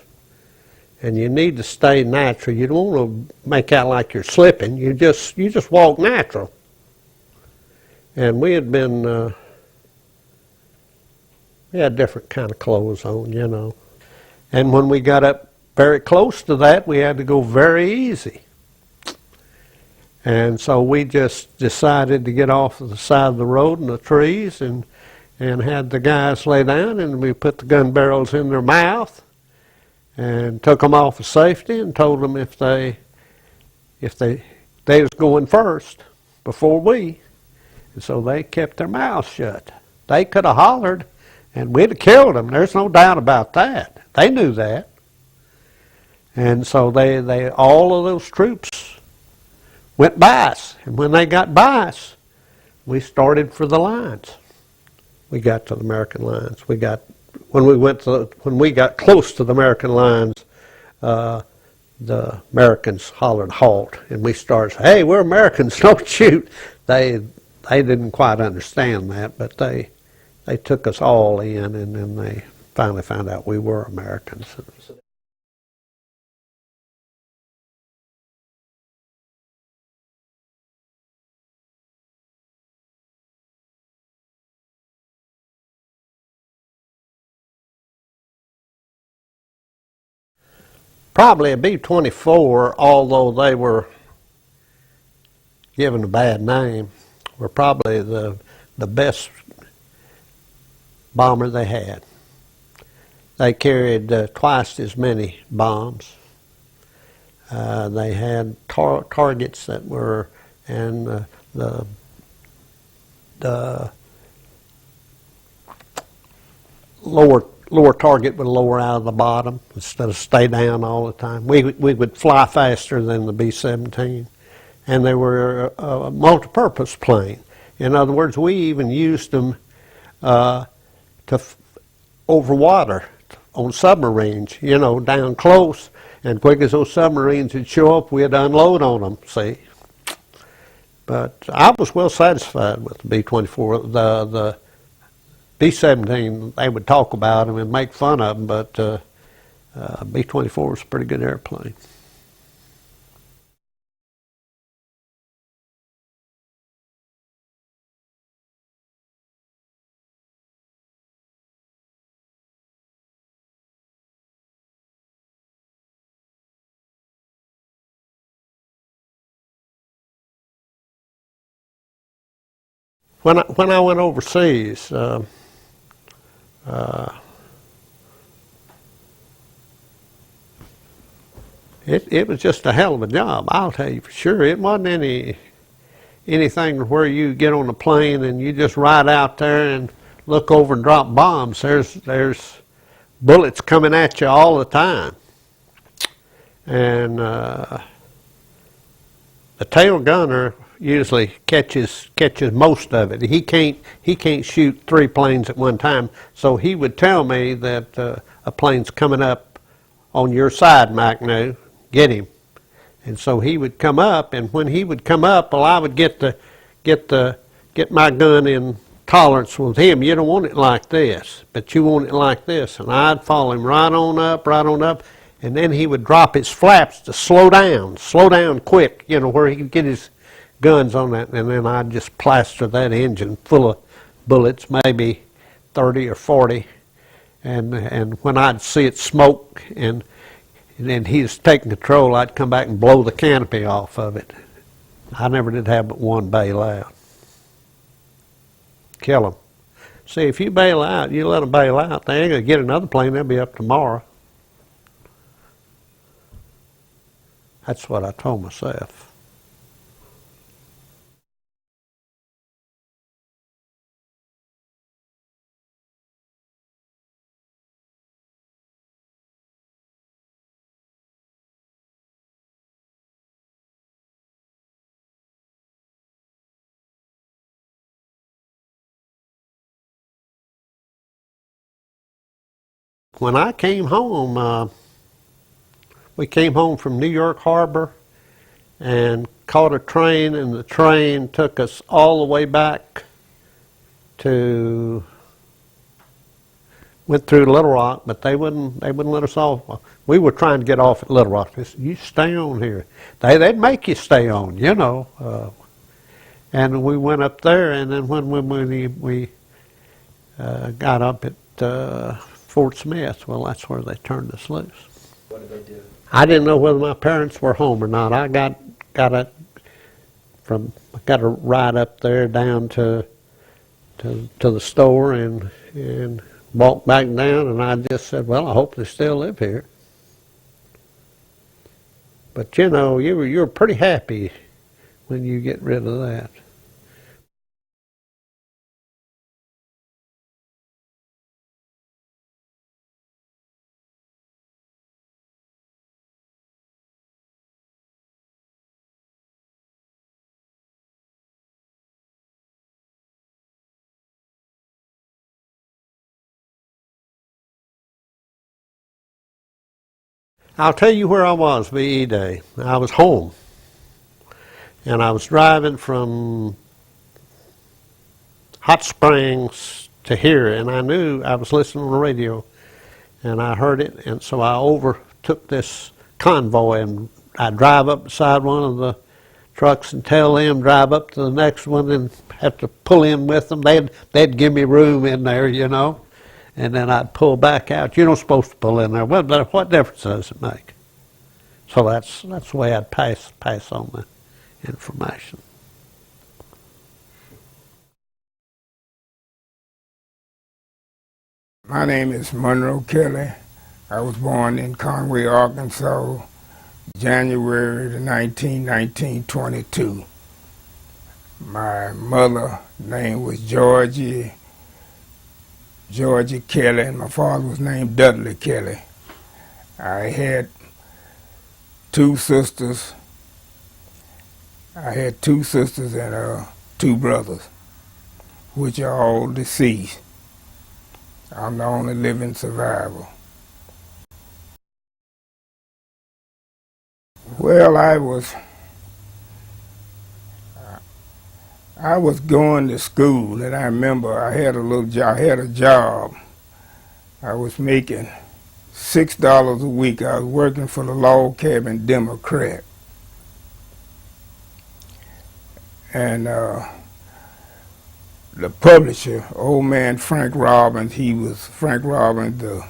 And you need to stay natural. You don't want to make out like you're slipping. You just walk natural. And we had we had different kind of clothes on, And when we got up very close to that, we had to go very easy. And so we just decided to get off of the side of the road and the trees and had the guys lay down, and we put the gun barrels in their mouth and took them off of safety and told them if they was going first before we. And so they kept their mouths shut. They could have hollered and we'd have killed them. There's no doubt about that. They knew that. And so they all of those troops went by us. And when they got by us, we started for the lines. We got to the American lines. When we got close to the American lines, the Americans hollered halt, and we started, hey, we're Americans, don't shoot. They didn't quite understand that, but they took us all in, and then they finally found out we were Americans. Probably a B-24, although they were given a bad name, were probably the best bomber they had. They carried twice as many bombs. They had targets that were, and the lower target would lower out of the bottom instead of stay down all the time. We would fly faster than the B-17, and they were a multi-purpose plane. In other words, we even used them over water on submarines, down close, and quick as those submarines would show up, we'd unload on them, see. But I was well satisfied with the B-24. The B-17, they would talk about them and make fun of them, but B-24 was a pretty good airplane. When I went overseas, It was just a hell of a job, I'll tell you for sure. It wasn't anything where you get on a plane and you just ride out there and look over and drop bombs. There's bullets coming at you all the time. And the tail gunner usually catches most of it. He can't shoot 3 planes at one time. So he would tell me that a plane's coming up on your side, McNew, get him. And so he would come up, and when he would come up, well, I would get my gun in tolerance with him. You don't want it like this, but you want it like this. And I'd follow him right on up, and then he would drop his flaps to slow down quick, you know, where he could get his guns on that. And then I'd just plaster that engine full of bullets, maybe 30 or 40. And when I'd see it smoke and then he was taking control, I'd come back and blow the canopy off of it. I never did have but one bail out. Kill them. See, if you bail out, you let them bail out, they ain't going to get another plane, they'll be up tomorrow. That's what I told myself. When I came home, we came home from New York Harbor and caught a train, and the train took us all the way back to, went through Little Rock, but they wouldn't let us off. We were trying to get off at Little Rock. They said, you stay on here. They'd make you stay on, you know. And we went up there, and then when we got up at Fort Smith, well, that's where they turned us loose. What did they do? I didn't know whether my parents were home or not. I got a ride up there down to the store and walked back down, and I just said, well, I hope they still live here. But you know, you're pretty happy when you get rid of that. I'll tell you where I was VE Day. I was home, and I was driving from Hot Springs to here, and I knew I was listening on the radio, and I heard it, and so I overtook this convoy, and I'd drive up beside one of the trucks and tell them drive up to the next one and have to pull in with them. They'd give me room in there, you know. And then I'd pull back out. You're not supposed to pull in there. Well, but what difference does it make? So that's the way I'd pass on the information. My name is Monroe Kelly. I was born in Conway, Arkansas, January the 1922. My mother's name was Georgie Kelly, and my father was named Dudley Kelly. I had 2 sisters. and 2 brothers, which are all deceased. I'm the only living survivor. Well, I was going to school, and I remember I had a job. I was making $6 a week. I was working for the Log Cabin Democrat. And the publisher, old man Frank Robbins, he was Frank Robbins the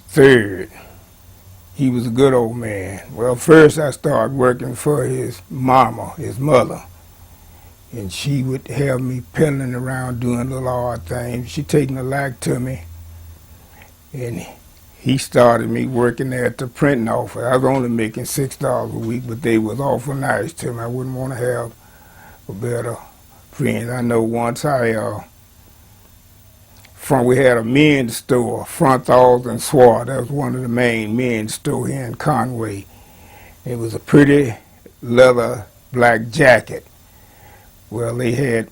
third. He was a good old man. Well, first I started working for his mama, his mother. And she would have me peddling around doing little odd things. She'd take a like to me, and he started me working there at the printing office. I was only making $6 a week, but they was awful nice to me. I wouldn't want to have a better friend. I know once we had a men's store, Fronthalls and Swart. That was one of the main men's store here in Conway. It was a pretty leather black jacket. Well, they had,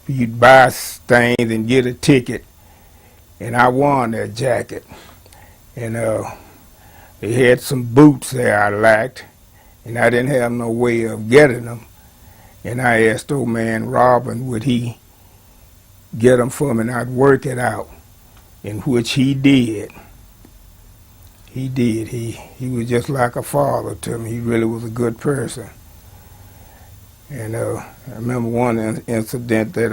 you'd buy things and get a ticket, and I won that jacket. And they had some boots there I liked, and I didn't have no way of getting them. And I asked old man Robin, would he get them for me, and I'd work it out, in which he did. He did. He was just like a father to me. He really was a good person. And I remember one incident that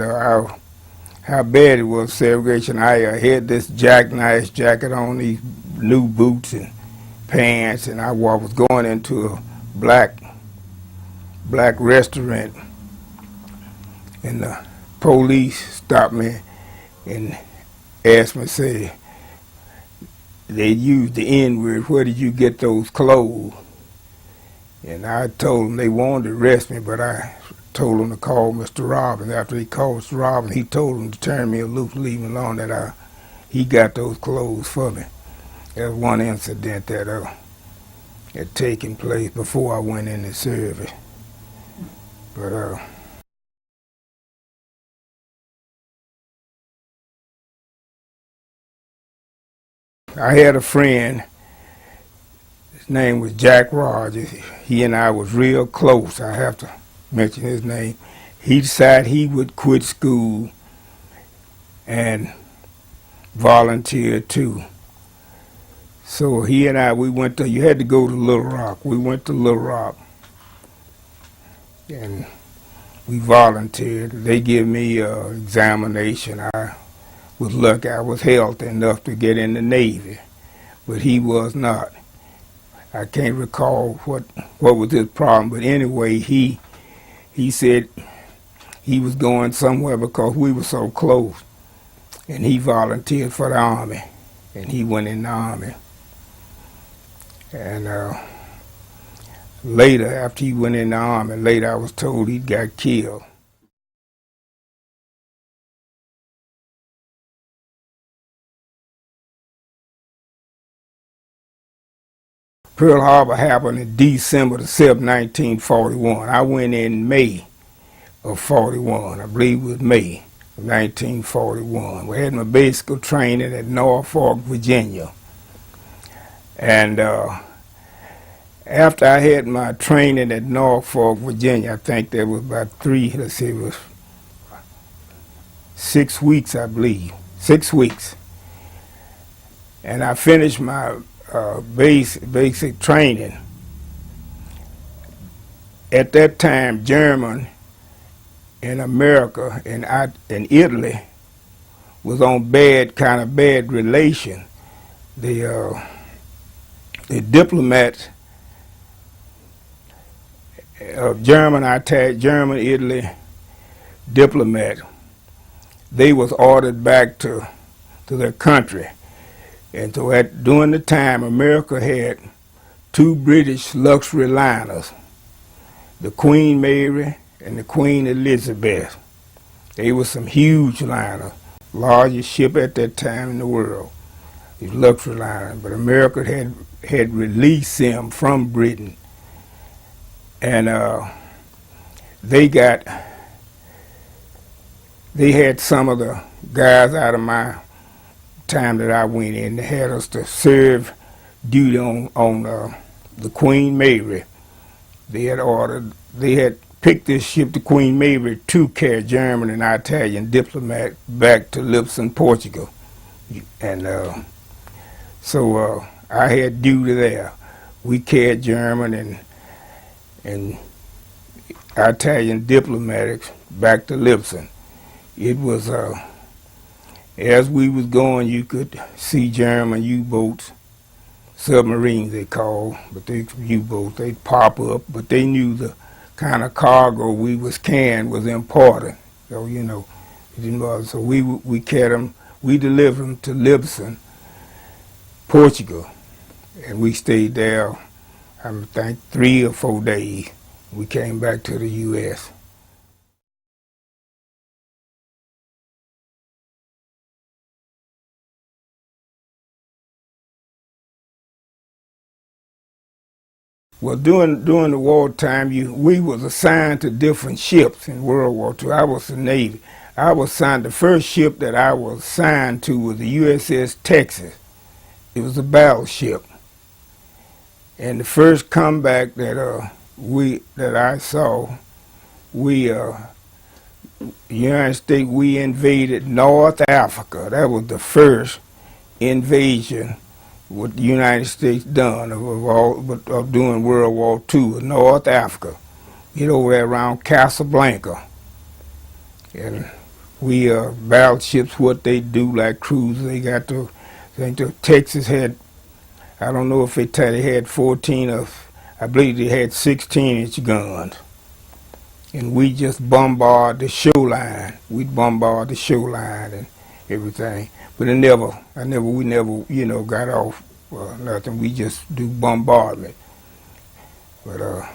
how bad it was, segregation. I had this nice jacket on, these new boots and pants, and I was going into a black restaurant, and the police stopped me and asked me, say, they used the N-word, where did you get those clothes? And I told them they wanted to arrest me, but I told them to call Mr. Robbins. After he called Mr. Robbins, he told them to turn me loose, leave me alone, that he got those clothes for me. There was one incident that had taken place before I went in the service. But I had a friend, his name was Jack Rogers. He and I was real close. I have to mention his name. He decided he would quit school and volunteer too. So he and I, we went to, you had to go to Little Rock. We went to Little Rock and we volunteered. They gave me an examination. I was lucky. I was healthy enough to get in the Navy, but he was not. I can't recall what was his problem, but anyway, he said he was going somewhere because we were so close, and he volunteered for the Army, and he went in the Army. And later, after he went in the Army, later I was told he got killed. Pearl Harbor happened in December the 7th, 1941. I went in May of 41. I believe it was May of 1941. We had my basic training at Norfolk, Virginia. And after I had my training at Norfolk, Virginia, I think there was about it was 6 weeks, I believe. 6 weeks. And I finished my basic training. At that time, German and America and Italy was on kind of bad relation. The diplomats of German, Italy diplomat, they was ordered back to their country. And so during the time, America had 2 British luxury liners, the Queen Mary and the Queen Elizabeth. They were some huge liners, largest ship at that time in the world, these luxury liners. But America had released them from Britain. And they had some of the guys out of my time that I went in. They had us to serve duty on the Queen Mary. They had picked this ship, the Queen Mary, to carry German and Italian diplomat back to Lisbon, Portugal. And so I had duty there. We carried German and Italian diplomatics back to Lisbon. It was as we was going, you could see German U-boats, submarines they called, but they U-boats, they'd pop up, but they knew the kind of cargo we was carrying was important. So, you know, it didn't bother. So we carried them, we delivered them to Lisbon, Portugal, and we stayed there, I think, 3 or 4 days. We came back to the U.S. Well, during the wartime, we was assigned to different ships in World War II. I was the Navy. I was assigned, the first ship that I was assigned to was the USS Texas. It was a battleship. And the first comeback that I saw, United States, we invaded North Africa. That was the first invasion what the United States done of doing World War II in North Africa. Get over there around Casablanca. And we battleships, what they do like cruisers, they got to, I think the Texas had, I don't know if they had 14 of, I believe they had 16-inch guns. And we just bombard the shoreline. We'd bombard the shoreline and everything. But we never, got off nothing. We just do bombardment. But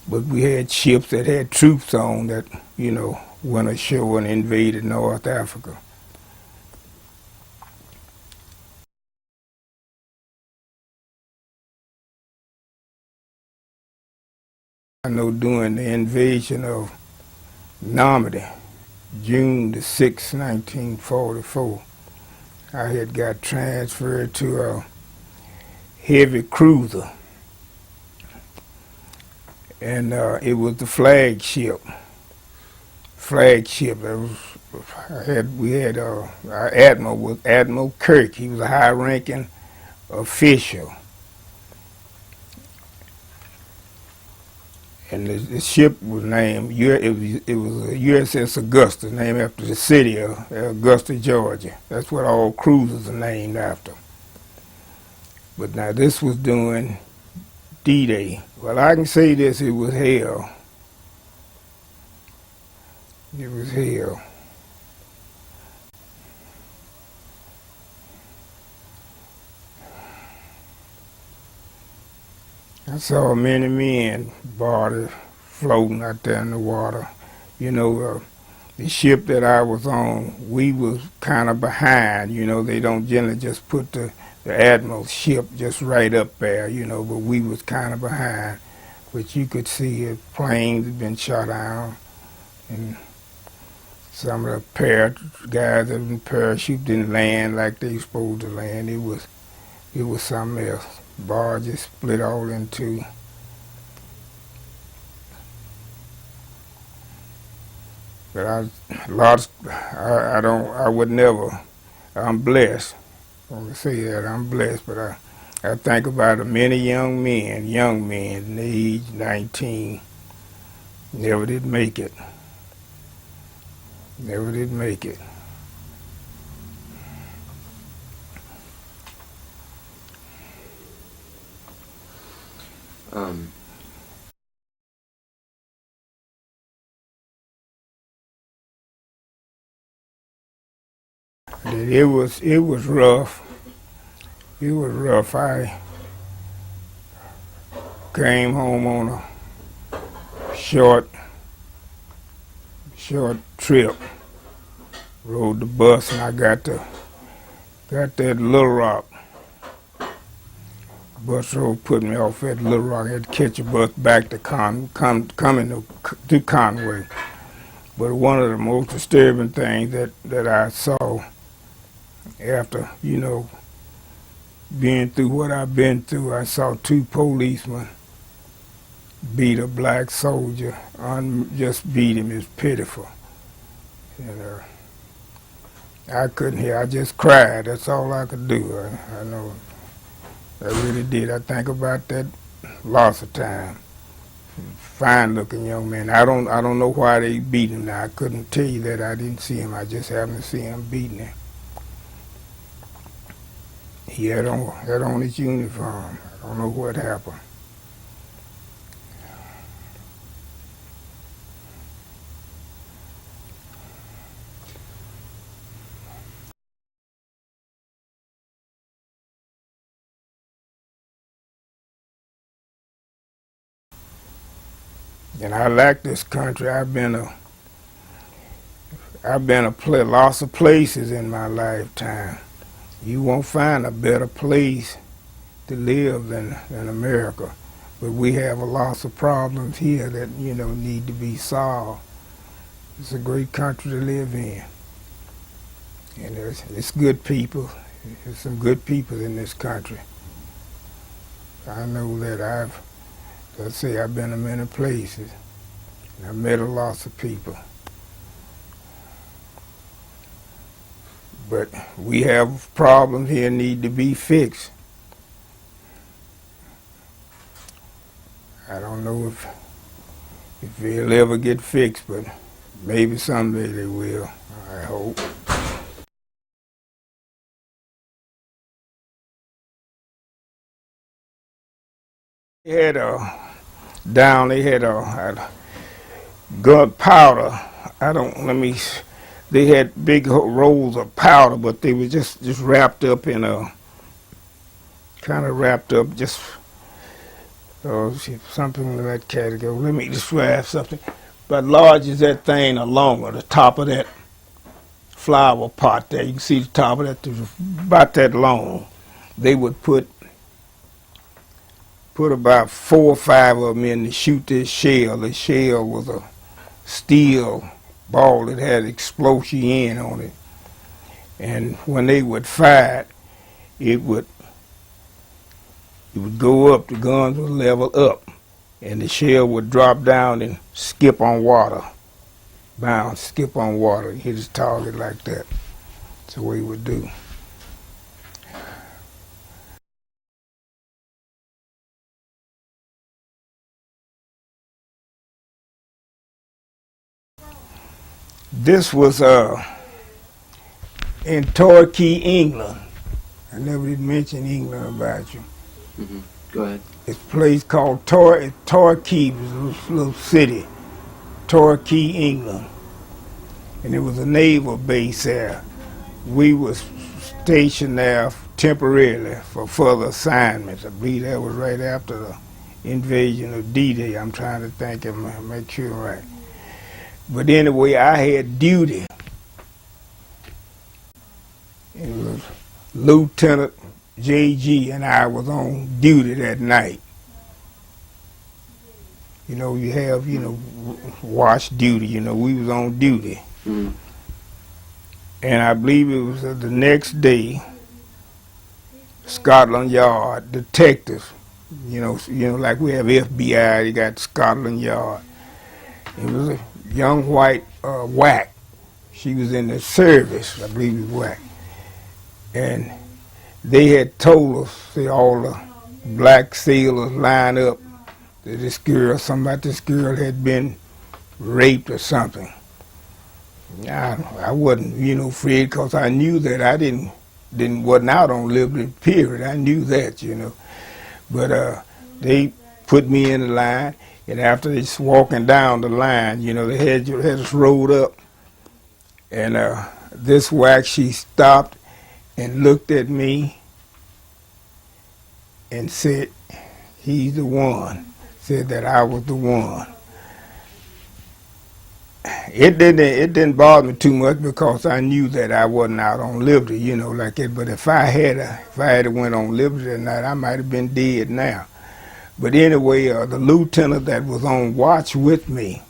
we had ships that had troops on that, went ashore and invaded North Africa. I know during the invasion of Normandy, June the 6th, 1944, I had got transferred to a heavy cruiser. And it was the flagship. Our admiral was Admiral Kirk. He was a high-ranking official. And the ship was named, it was a USS Augusta, named after the city of Augusta, Georgia. That's what all cruisers are named after. But now this was during D-Day. Well, I can say this, it was hell. It was hell. I saw many men bodies floating out there in the water. The ship that I was on, we was kind of behind. They don't generally just put the admiral's ship just right up there, but we was kind of behind. But you could see planes had been shot down, and some of the guys that in parachute didn't land like they were supposed to land. It was something else. Barges split all in two. But I'm blessed. I want to say that I'm blessed, but I think about the many young men in the age 19, never did make it. Never did make it. It was rough. It was rough. I came home on a short trip. Rode the bus and I got there at Little Rock. Bus road put me off at Little Rock. I had to catch a bus back to coming to Conway. But one of the most disturbing things that I saw after, being through what I've been through, I saw 2 policemen beat a black soldier. Just beat him. It's pitiful. And I couldn't hear. I just cried. That's all I could do. I know. I really did. I think about that lots of time. Fine-looking young man. I don't know why they beat him. Now I couldn't tell you that. I didn't see him. I just happened to see him beating him. He had on his uniform. I don't know what happened. And I like this country. I've been lots of places in my lifetime. You won't find a better place to live than America. But we have a lot of problems here that, need to be solved. It's a great country to live in. And it's good people. There's some good people in this country. I know that I've been to many places. And I've met a lot of people. But we have problems here need to be fixed. I don't know if they'll ever get fixed, but maybe someday they will, I hope. They had gunpowder. They had big rolls of powder, but they were just wrapped up in something in that category. Let me describe something. About large as that thing along the top of that flower pot there. You can see the top of that, about that long. They would put about 4 or 5 of them in to shoot this shell. The shell was a steel ball that had explosion end on it. And when they would fire it would go up, the guns would level up, and the shell would drop down and skip on water. Bounce, skip on water, hit his target like that. That's the way he would do. This was in Torquay, England. I never did mention England about you. Mm-hmm. Go ahead. It's a place called Torquay, it's a little city, Torquay, England. And it was a naval base there. We was stationed there temporarily for further assignments. I believe that was right after the invasion of D-Day. I'm trying to think and make sure I'm right. But anyway, I had duty. It was Lieutenant J.G. and I was on duty that night. You have, watch duty, we was on duty. Mm-hmm. And I believe it was the next day, Scotland Yard detectives, like we have FBI, you got Scotland Yard. It was a young white whack. She was in the service, I believe it was whack. And they had told us, all the black sailors line up, that this girl had been raped or something. I wasn't, afraid, because I knew that I wasn't out on liberty, period. I knew that, But they put me in the line, and after they walking down the line, they had us rolled up. And this whack, she stopped and looked at me and said, "He's the one." Said that I was the one. It didn't bother me too much, because I knew that I wasn't out on liberty, like that. But if I had went on liberty that night, I might have been dead now. But anyway, the lieutenant that was on watch with me,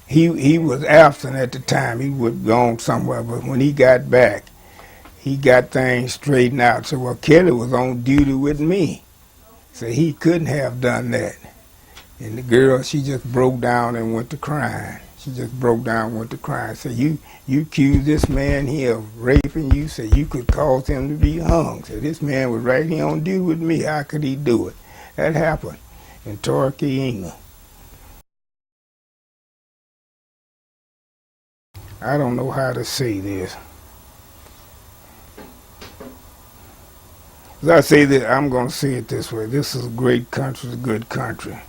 he was absent at the time. He was gone somewhere, but when he got back, he got things straightened out. So, Kelly was on duty with me, so he couldn't have done that. And the girl, she just broke down and went to crying. Said, you accused this man here of raping you, said you could cause him to be hung. Said, this man was right here on duty with me. How could he do it? That happened in Torquay, England. I don't know how to say this. As I say that, I'm going to say it this way. This is a great country, it's a good country.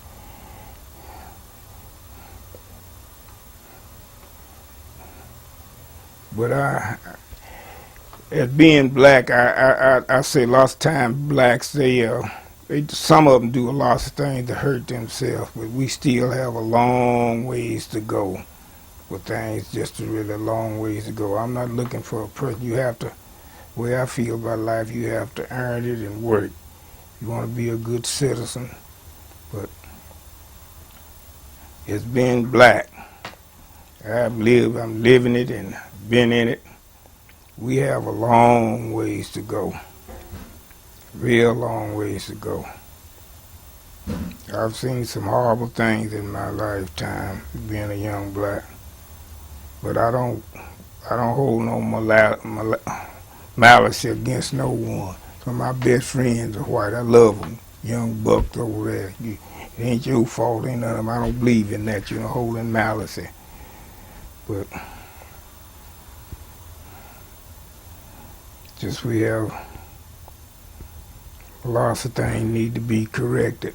But as being black, I say lots of times blacks, they some of them do a lot of things to hurt themselves, but we still have a long ways to go with things, just a really long ways to go. I'm not looking for a person. You have to, the way I feel about life, you have to earn it and work. You want to be a good citizen, but it's being black. I'm living it and been in it. We have a long ways to go. Real long ways to go. I've seen some horrible things in my lifetime being a young black, but I don't hold no malice against no one. Some of my best friends are white. I love them. Young bucks over there. It ain't your fault. Ain't none of them. I don't believe in that. Holding malice. But just we have lots of things need to be corrected.